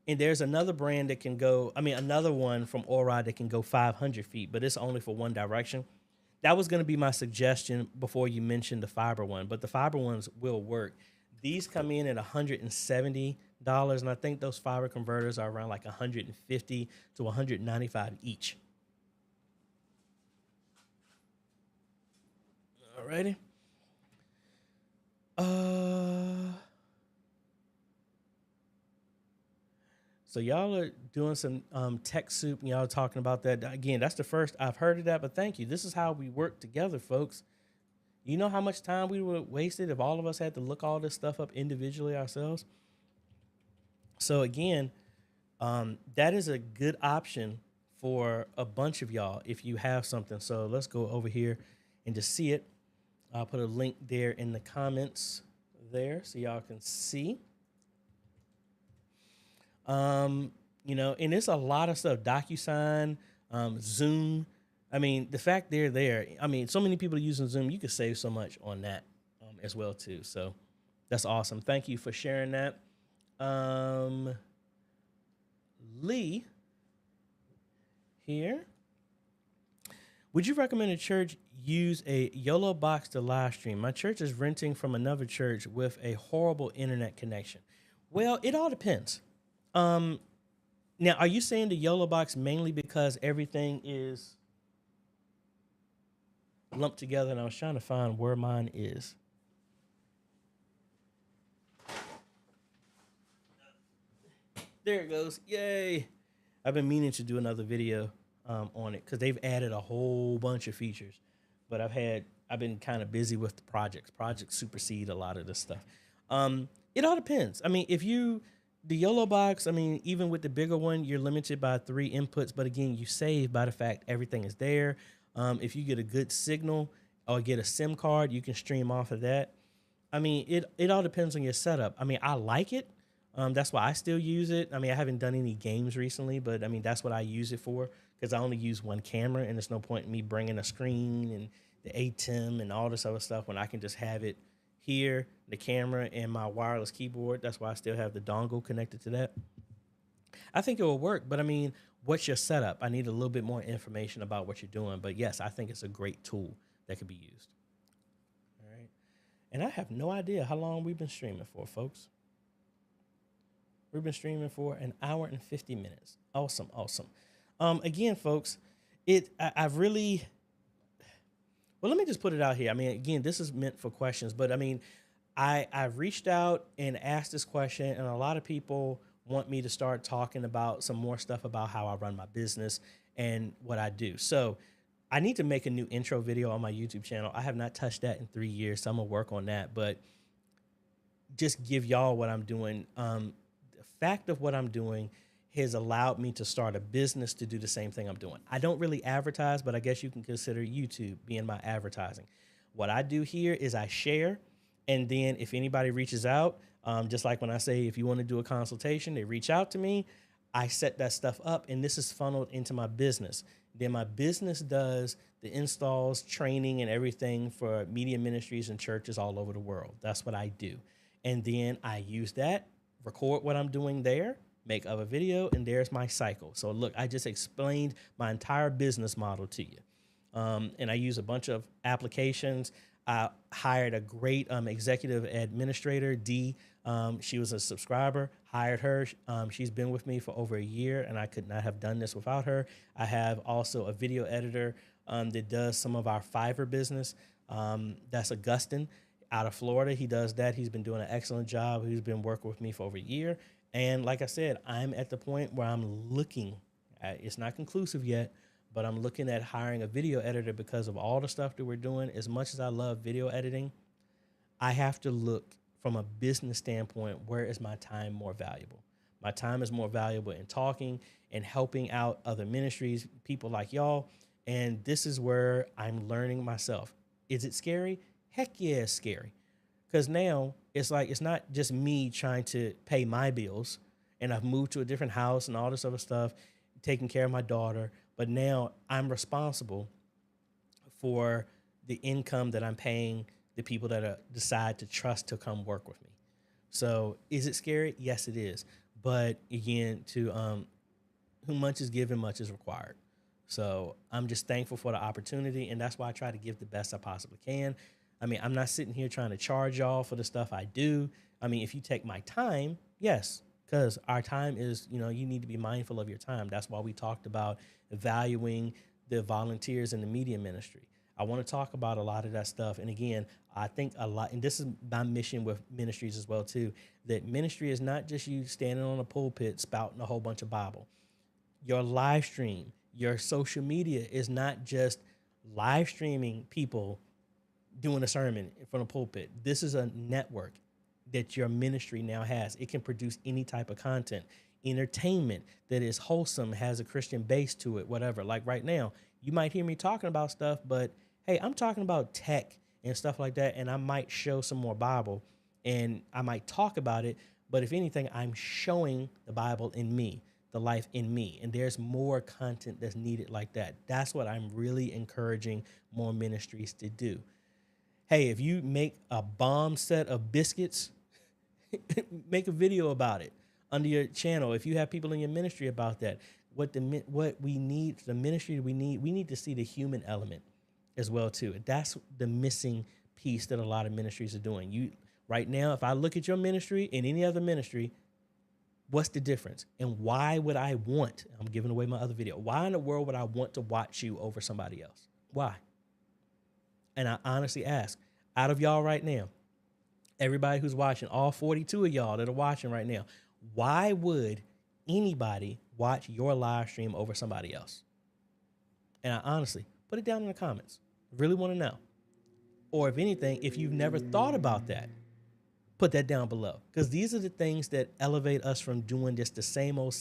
And there's another brand that can go, another one from Ori that can go 500 feet, but it's only for one direction. That was going to be my suggestion before you mentioned the fiber one, but the fiber ones will work. These come in at $170, and I think those fiber converters are around like 150 to 195 each. Alrighty. So y'all are doing some tech soup, and y'all are talking about that. Again, that's the first I've heard of that, but thank you. This is how we work together, folks. You know how much time we would wasted if all of us had to look all this stuff up individually ourselves? So again, that is a good option for a bunch of y'all if you have something. So let's go over here and just see it. I'll put a link there in the comments there so y'all can see. You know, and it's a lot of stuff. DocuSign, Zoom. I mean, the fact they're there. I mean, so many people are using Zoom. You could save so much on that as well too. So that's awesome. Thank you for sharing that. Lee here. Would you recommend a church use a YOLO box to live stream? My church is renting from another church with a horrible internet connection. Well, it all depends. Now, are you saying the YOLO box mainly because everything is lumped together? And I was trying to find where mine is. There it goes. Yay. I've been meaning to do another video on it because they've added a whole bunch of features. But I've been kind of busy with the projects. Projects supersede a lot of this stuff. It all depends. I mean, the YOLO box, I mean, even with the bigger one, you're limited by 3 inputs. But again, you save by the fact everything is there. If you get a good signal or get a SIM card, you can stream off of that. I mean, it all depends on your setup. I mean, I like it. That's why I still use it. I mean, I haven't done any games recently, but I mean, that's what I use it for because I only use one camera, and there's no point in me bringing a screen and the ATEM and all this other stuff when I can just have it here, the camera, and my wireless keyboard. That's why I still have the dongle connected to that. I think it will work, but I mean, what's your setup? I need a little bit more information about what you're doing, but yes, I think it's a great tool that could be used. All right. And I have no idea how long we've been streaming for, folks. We've been streaming for 1 hour and 50 minutes. Awesome, awesome. Again, folks, I've really, well, let me just put it out here. I mean, again, this is meant for questions, but I mean, I've reached out and asked this question, and a lot of people want me to start talking about some more stuff about how I run my business and what I do. So I need to make a new intro video on my YouTube channel. I have not touched that in 3 years, so I'm gonna work on that, but just give y'all what I'm doing. The fact of what I'm doing has allowed me to start a business to do the same thing I'm doing. I don't really advertise, but I guess you can consider YouTube being my advertising. What I do here is I share, and then if anybody reaches out, just like when I say, if you want to do a consultation, they reach out to me, I set that stuff up, and this is funneled into my business. Then my business does the installs, training, and everything for media ministries and churches all over the world. That's what I do. And then I use that, record what I'm doing there, make up a video, and there's my cycle. So look, I just explained my entire business model to you. And I use a bunch of applications. I hired a great executive administrator, Dee. She was a subscriber, hired her. She's been with me for over a year, and I could not have done this without her. I have also a video editor that does some of our Fiverr business. That's Augustin out of Florida. He does that. He's been doing an excellent job. He's been working with me for over a year. And like I said, I'm at the point where I'm looking at, it's not conclusive yet, but I'm looking at hiring a video editor because of all the stuff that we're doing. As much as I love video editing, I have to look from a business standpoint, where is my time more valuable? My time is more valuable in talking and helping out other ministries, people like y'all. And this is where I'm learning myself. Is it scary? Heck yeah, it's scary. Because now it's like, it's not just me trying to pay my bills, and I've moved to a different house and all this other stuff, taking care of my daughter. But now I'm responsible for the income that I'm paying the people that decide to trust to come work with me. So is it scary? Yes, it is. But again, to whom much is given, much is required. So I'm just thankful for the opportunity, and that's why I try to give the best I possibly can. I mean, I'm not sitting here trying to charge y'all for the stuff I do. I mean, if you take my time, yes, because our time is, you need to be mindful of your time. That's why we talked about valuing the volunteers in the media ministry. I want to talk about a lot of that stuff. And again, I think a lot, and this is my mission with ministries as well, too, that ministry is not just you standing on a pulpit spouting a whole bunch of Bible. Your live stream, your social media is not just live streaming people doing a sermon from a pulpit. This is a network that your ministry now has. It can produce any type of content, entertainment that is wholesome, has a Christian base to it, whatever. Like right now, you might hear me talking about stuff, but hey, I'm talking about tech and stuff like that, and I might show some more Bible, and I might talk about it, but if anything, I'm showing the Bible in me, the life in me, and there's more content that's needed like that. That's what I'm really encouraging more ministries to do. Hey, if you make a bomb set of biscuits, make a video about it under your channel. If you have people in your ministry about that, what we need, the ministry we need to see the human element as well too. That's the missing piece that a lot of ministries are doing. You right now, if I look at your ministry and any other ministry, what's the difference? And why would I want, I'm giving away my other video, why in the world would I want to watch you over somebody else? Why? And I honestly ask, out of y'all right now, everybody who's watching, all 42 of y'all that are watching right now, why would anybody watch your live stream over somebody else? And I honestly, put it down in the comments. I really want to know. Or if anything, if you've never thought about that, put that down below. Because these are the things that elevate us from doing just the same old,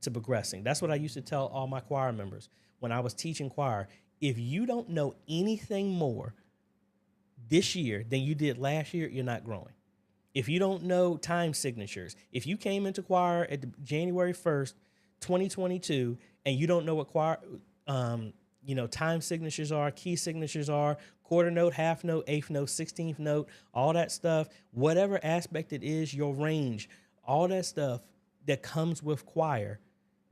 to progressing. That's what I used to tell all my choir members when I was teaching choir. If you don't know anything more this year than you did last year, you're not growing. If you don't know time signatures, if you came into choir at January 1st, 2022, and you don't know what choir, time signatures are, key signatures are, quarter note, half note, eighth note, 16th note, all that stuff, whatever aspect it is, your range, all that stuff that comes with choir,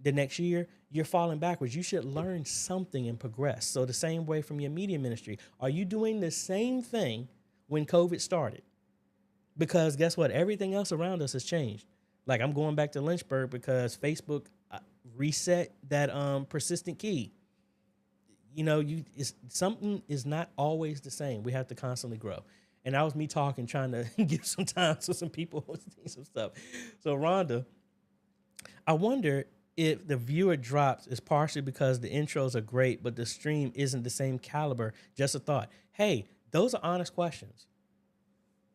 the next year, you're falling backwards. You should learn something and progress. So the same way from your media ministry, are you doing the same thing when COVID started? Because guess what? Everything else around us has changed. Like I'm going back to Lynchburg because Facebook reset that persistent key. Something is not always the same. We have to constantly grow. And that was me talking, trying to give some time to some people some stuff. So Rhonda, I wonder if the viewer drops is partially because the intros are great, but the stream isn't the same caliber. Just a thought. Hey, those are honest questions.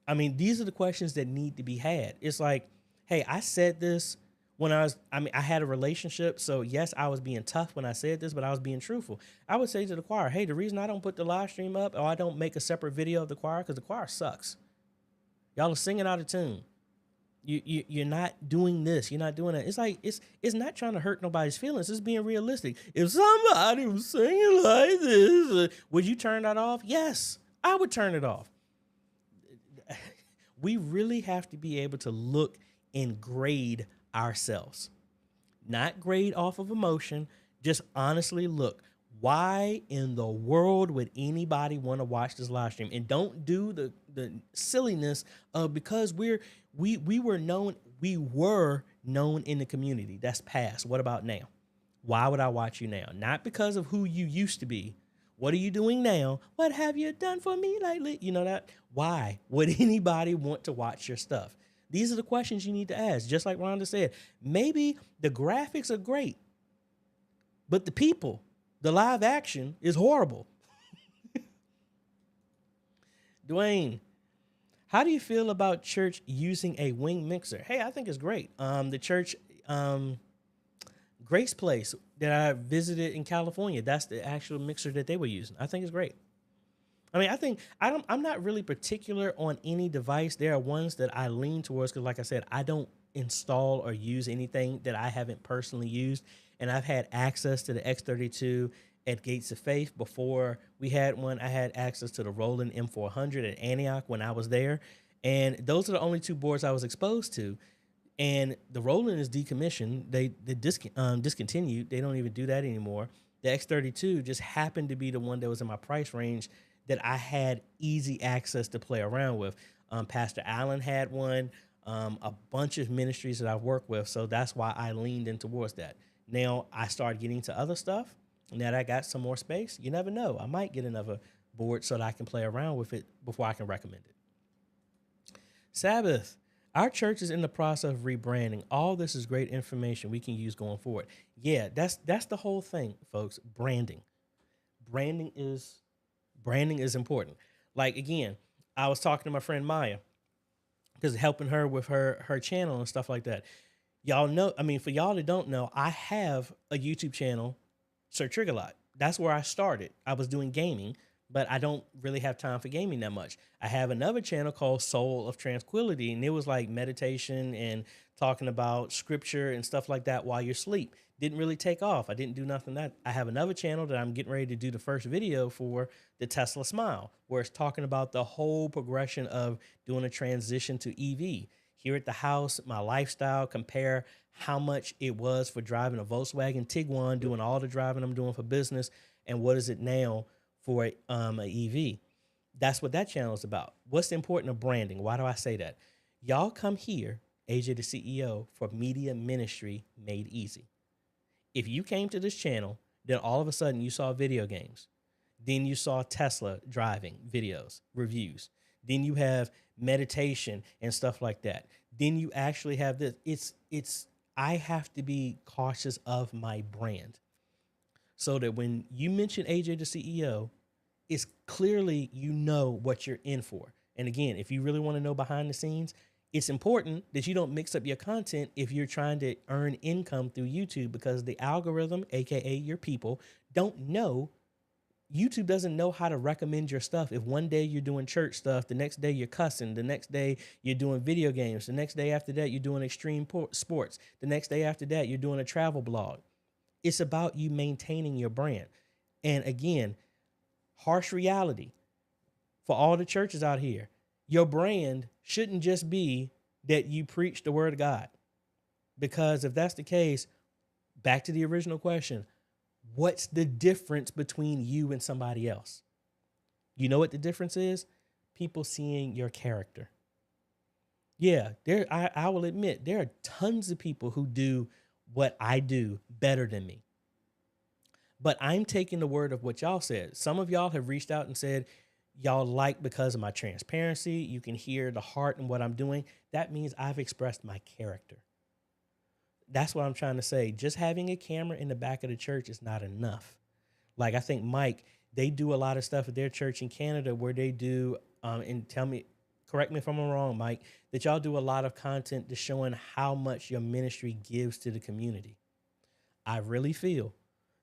I mean, these are the questions that need to be had. It's like, hey, I said this when I had a relationship. So yes, I was being tough when I said this, but I was being truthful. I would say to the choir, hey, the reason I don't put the live stream up or I don't make a separate video of the choir, because the choir sucks. Y'all are singing out of tune. You're not doing this. You're not doing that. It's like, it's not trying to hurt nobody's feelings. It's being realistic. If somebody was singing like this, would you turn that off? Yes, I would turn it off. We really have to be able to look and grade ourselves, not grade off of emotion. Just honestly look, why in the world would anybody want to watch this live stream? And don't do the silliness of, because we were known in the community. That's past. What about now? Why would I watch you now? Not because of who you used to be. What are you doing now? What have you done for me lately? You know that? Why would anybody want to watch your stuff? These are the questions you need to ask. Just like Rhonda said, maybe the graphics are great, but the people, the live action is horrible. Dwayne, how do you feel about church using a wing mixer? Hey, I think it's great. The church Grace Place that I visited in California, that's the actual mixer that they were using. I think it's great. I mean, I'm not really particular on any device. There are ones that I lean towards because, like I said, I don't install or use anything that I haven't personally used. And I've had access to the X32 at Gates of Faith. Before we had one, I had access to the Roland M400 at Antioch when I was there. And those are the only two boards I was exposed to. And the Roland is decommissioned. They discontinued. They don't even do that anymore. The X32 just happened to be the one that was in my price range that I had easy access to play around with. Pastor Allen had one, a bunch of ministries that I've worked with. So that's why I leaned in towards that. Now I started getting to other stuff. Now that I got some more space, you never know. I might get another board so that I can play around with it before I can recommend it. Sabbath. Our church is in the process of rebranding. All this is great information we can use going forward. Yeah, that's the whole thing, folks. Branding. Branding is important. Like, again, I was talking to my friend Maya because helping her with her channel and stuff like that. Y'all know, I mean, for y'all that don't know, I have a YouTube channel, Sir Triggerlot. That's where I started. I was doing gaming, but I don't really have time for gaming that much. I have another channel called Soul of Tranquility, and it was like meditation and talking about scripture and stuff like that while you're asleep. Didn't really take off. I didn't do nothing that. I have another channel that I'm getting ready to do the first video for, the Tesla Smile, where it's talking about the whole progression of doing a transition to EV. Here at the house, my lifestyle, compare how much it was for driving a Volkswagen Tiguan, doing all the driving I'm doing for business, and what is it now for an EV. That's what that channel is about. What's important of branding? Why do I say that? Y'all come here, AJay the CEO, for media ministry made easy. If you came to this channel, then all of a sudden you saw video games. Then you saw Tesla driving videos, reviews. Then you have meditation and stuff like that. Then you actually have this. I have to be cautious of my brand, so that when you mention AJay the CEO, it's clearly you know what you're in for. And again, if you really want to know behind the scenes, it's important that you don't mix up your content if you're trying to earn income through YouTube, because the algorithm, aka your people, don't know. YouTube doesn't know how to recommend your stuff. If one day you're doing church stuff, the next day you're cussing, the next day you're doing video games, the next day after that you're doing extreme sports, the next day after that you're doing a travel blog. It's about you maintaining your brand. And again, harsh reality for all the churches out here, your brand shouldn't just be that you preach the word of God. Because if that's the case, back to the original question, what's the difference between you and somebody else? You know what the difference is? People seeing your character. Yeah, I will admit, there are tons of people who do what I do better than me. But I'm taking the word of what y'all said. Some of y'all have reached out and said, y'all like because of my transparency. You can hear the heart in what I'm doing. That means I've expressed my character. That's what I'm trying to say. Just having a camera in the back of the church is not enough. Like, I think Mike, they do a lot of stuff at their church in Canada where they do, and correct me if I'm wrong, Mike, that y'all do a lot of content to showing how much your ministry gives to the community. I really feel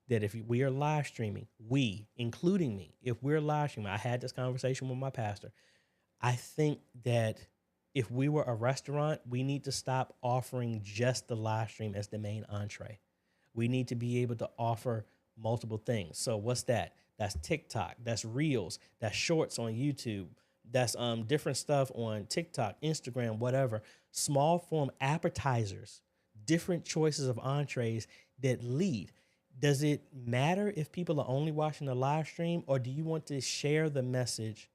that if we are live streaming, we, including me, if we're live streaming, I had this conversation with my pastor. I think that if we were a restaurant, we need to stop offering just the live stream as the main entree. We need to be able to offer multiple things. So what's that? That's TikTok, that's Reels, that's Shorts on YouTube, that's different stuff on TikTok, Instagram, whatever. Small form appetizers, different choices of entrees that lead. Does it matter if people are only watching the live stream, or do you want to share the message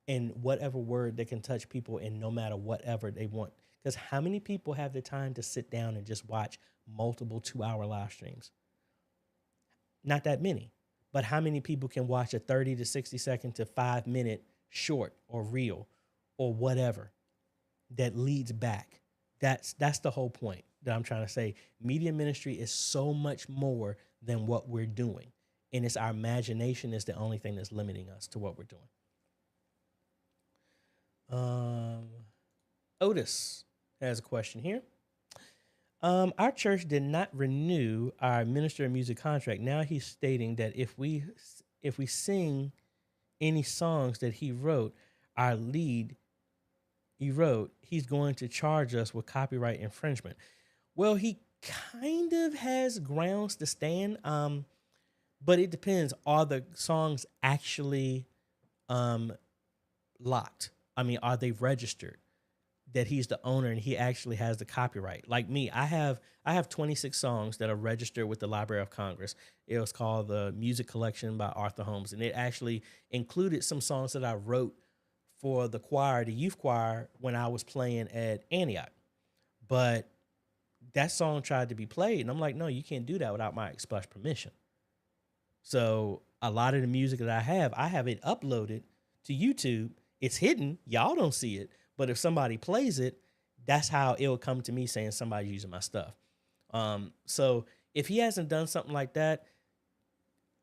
in whatever word that can touch people in no matter whatever they want? Because how many people have the time to sit down and just watch multiple 2-hour live streams? Not that many. But how many people can watch a 30 to 60 second to 5-minute short or reel or whatever that leads back? That's the whole point that I'm trying to say. Media ministry is so much more than what we're doing. And it's our imagination is the only thing that's limiting us to what we're doing. Otis has a question here. Our church did not renew our minister of music contract. Now he's stating that if we sing any songs that he wrote, he's going to charge us with copyright infringement. Well, he kind of has grounds to stand, But it depends. Are the songs actually locked? I mean, are they registered that he's the owner and he actually has the copyright? Like me, I have 26 songs that are registered with the Library of Congress. It was called the Music Collection by Arthur Holmes, and it actually included some songs that I wrote for the choir, the youth choir, when I was playing at Antioch. But that song tried to be played, and I'm like, no, you can't do that without my express permission. So a lot of the music that I have it uploaded to YouTube. It's hidden. Y'all don't see it. But if somebody plays it, that's how it'll come to me saying somebody's using my stuff. So if he hasn't done something like that,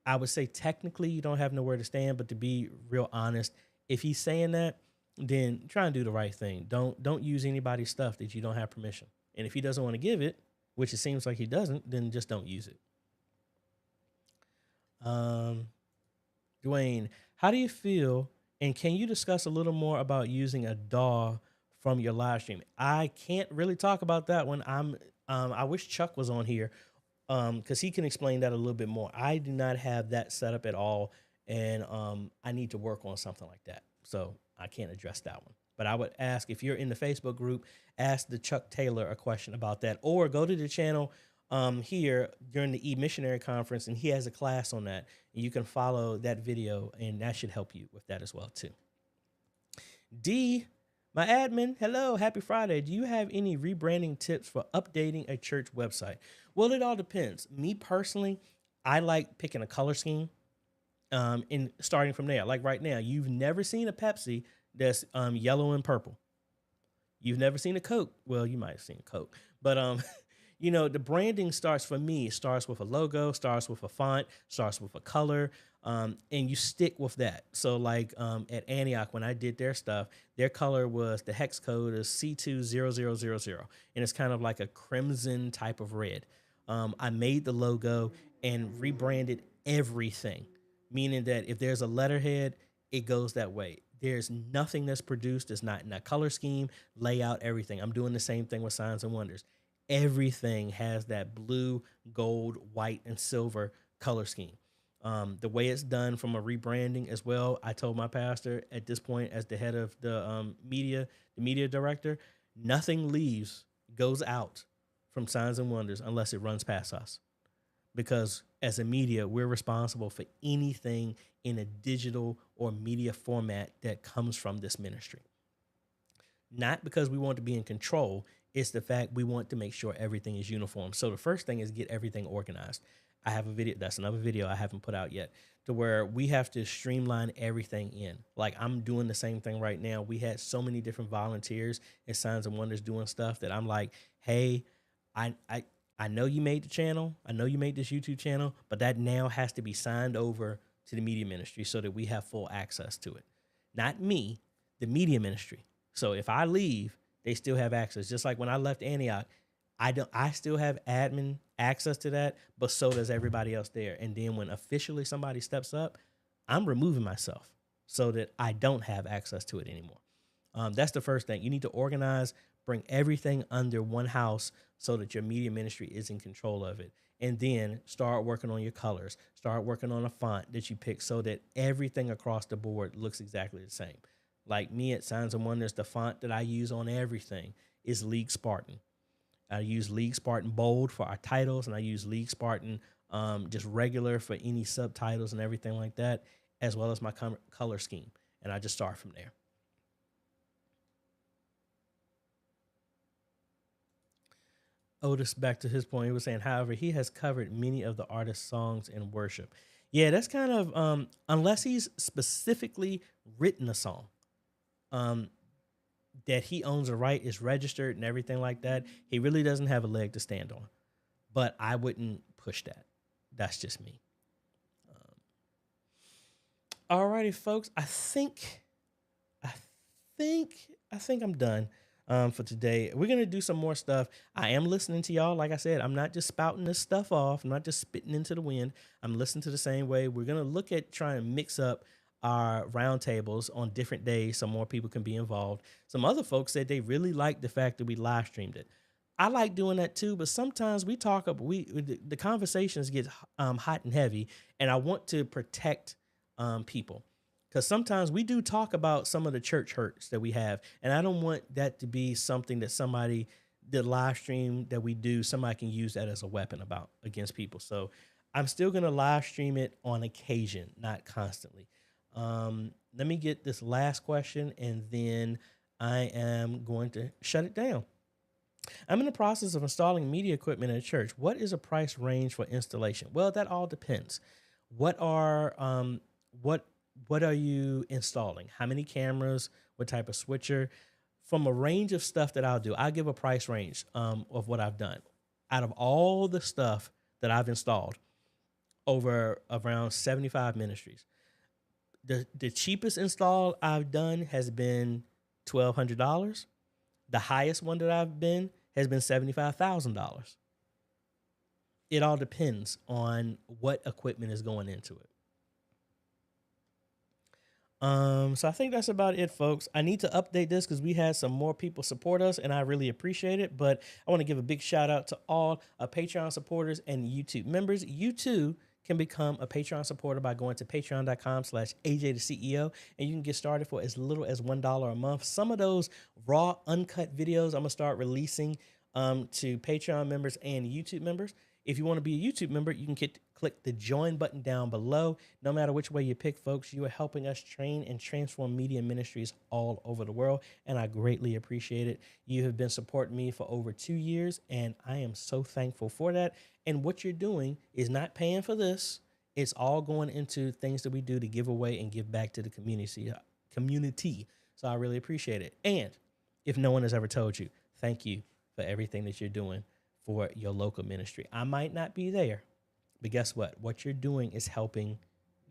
I would say technically you don't have nowhere to stand. But to be real honest, if he's saying that, then try and do the right thing. Don't use anybody's stuff that you don't have permission. And if he doesn't want to give it, which it seems like he doesn't, then just don't use it. Dwayne, how do you feel? And can you discuss a little more about using a DAW from your live stream? I can't really talk about that one. I wish Chuck was on here because he can explain that a little bit more. I do not have that set up at all, and I need to work on something like that. So I can't address that one. But I would ask, if you're in the Facebook group, ask the Chuck Taylor a question about that, or go to the channel here during the E-Missionary Conference, and he has a class on that. And you can follow that video, and that should help you with that as well, too. D, my admin, hello, happy Friday. Do you have any rebranding tips for updating a church website? Well, it all depends. Me personally, I like picking a color scheme and starting from there. Like right now, you've never seen a Pepsi that's yellow and purple. You've never seen a Coke. Well, you might have seen a Coke, but you know, the branding starts for me. It starts with a logo, starts with a font, starts with a color, and you stick with that. So like at Antioch, when I did their stuff, their color was, the hex code is C20000, and it's kind of like a crimson type of red. I made the logo and rebranded everything, meaning that if there's a letterhead, it goes that way. There's nothing that's produced that's not in that color scheme, layout, everything. I'm doing the same thing with Signs and Wonders. Everything has that blue, gold, white, and silver color scheme. The way it's done from a rebranding as well, I told my pastor at this point, as the head of the media director, nothing goes out from Signs and Wonders unless it runs past us. Because as a media, we're responsible for anything in a digital or media format that comes from this ministry. Not because we want to be in control, it's the fact we want to make sure everything is uniform. So the first thing is get everything organized. I have a video, that's another video I haven't put out yet, to where we have to streamline everything in. Like I'm doing the same thing right now. We had so many different volunteers at Signs and Wonders doing stuff that I'm like, hey, I know you made the channel. I know you made this YouTube channel, but that now has to be signed over to the media ministry so that we have full access to it. Not me, the media ministry. So if I leave, they still have access. Just like when I left Antioch, I still have admin access to that, but so does everybody else there. And then when officially somebody steps up, I'm removing myself so that I don't have access to it anymore. That's the first thing. You need to organize, bring everything under one house so that your media ministry is in control of it. And then start working on your colors. Start working on a font that you pick so that everything across the board looks exactly the same. Like me at Signs and Wonders, the font that I use on everything is League Spartan. I use League Spartan Bold for our titles, and I use League Spartan just regular for any subtitles and everything like that, as well as my color scheme. And I just start from there. Otis, back to his point, he was saying, however, he has covered many of the artist's songs in worship. Yeah, that's kind of, unless he's specifically written a song that he owns a right, is registered and everything like that, he really doesn't have a leg to stand on. But I wouldn't push that. That's just me. Alrighty, folks, I think I'm done. For today. We're going to do some more stuff. I am listening to y'all. Like I said, I'm not just spouting this stuff off. I'm not just spitting into the wind. I'm listening to the same way. We're going to look at trying to mix up our roundtables on different days so more people can be involved. Some other folks said they really liked the fact that we live streamed it. I like doing that too, but sometimes we talk about the conversations get hot and heavy, and I want to protect people because sometimes we do talk about some of the church hurts that we have, and I don't want that to be something that somebody the live stream that we do somebody can use that as a weapon about against people. So I'm still gonna live stream it on occasion, not constantly. Let me get this last question, and then I am going to shut it down. I'm in the process of installing media equipment in a church. What is a price range for installation? Well, that all depends. What are what are you installing? How many cameras? What type of switcher? From a range of stuff that I'll do, I'll give a price range of what I've done. Out of all the stuff that I've installed over around 75 ministries, the cheapest install I've done has been $1,200. The highest one that I've been has been $75,000. It all depends on what equipment is going into it. So I think that's about it, folks. I need to update this because we had some more people support us, and I really appreciate it. But I want to give a big shout out to all Patreon supporters and YouTube members. You too can become a Patreon supporter by going to patreon.com/AJaytheCEO, and you can get started for as little as $1 a month. Some of those raw, uncut videos I'm gonna start releasing to Patreon members and YouTube members. If you want to be a YouTube member, you can click the join button down below. No matter which way you pick, folks, you are helping us train and transform media ministries all over the world, and I greatly appreciate it. You have been supporting me for over 2 years, and I am so thankful for that. And what you're doing is not paying for this. It's all going into things that we do to give away and give back to the community. So I really appreciate it. And if no one has ever told you, thank you for everything that you're doing for your local ministry. I might not be there, but guess what? What you're doing is helping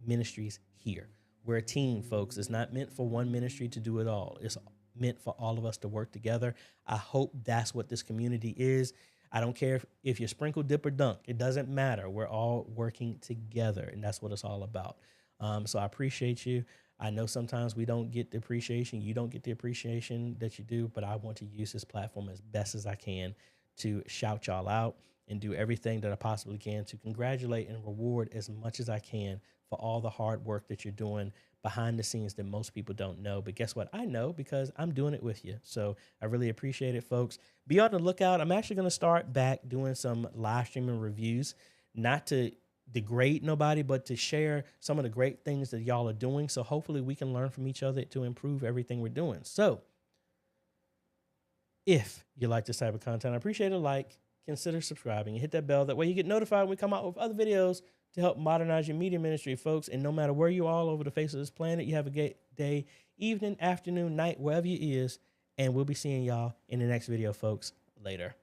ministries here. We're a team, folks. It's not meant for one ministry to do it all. It's meant for all of us to work together. I hope that's what this community is. I don't care if you sprinkle, dip, or dunk. It doesn't matter. We're all working together, and that's what it's all about. So I appreciate you. I know sometimes we don't get the appreciation. You don't get the appreciation that you do, but I want to use this platform as best as I can to shout y'all out and do everything that I possibly can to congratulate and reward as much as I can for all the hard work that you're doing behind the scenes that most people don't know. But guess what? I know because I'm doing it with you. So I really appreciate it, folks. Be on the lookout. I'm actually going to start back doing some live streaming reviews, not to degrade nobody, but to share some of the great things that y'all are doing. So hopefully we can learn from each other to improve everything we're doing. So if you like this type of content, I appreciate a like, consider subscribing, and hit that bell. That way you get notified when we come out with other videos to help modernize your media ministry, folks. And no matter where you are all over the face of this planet, you have a great day, evening, afternoon, night, wherever you is. And we'll be seeing y'all in the next video, folks. Later.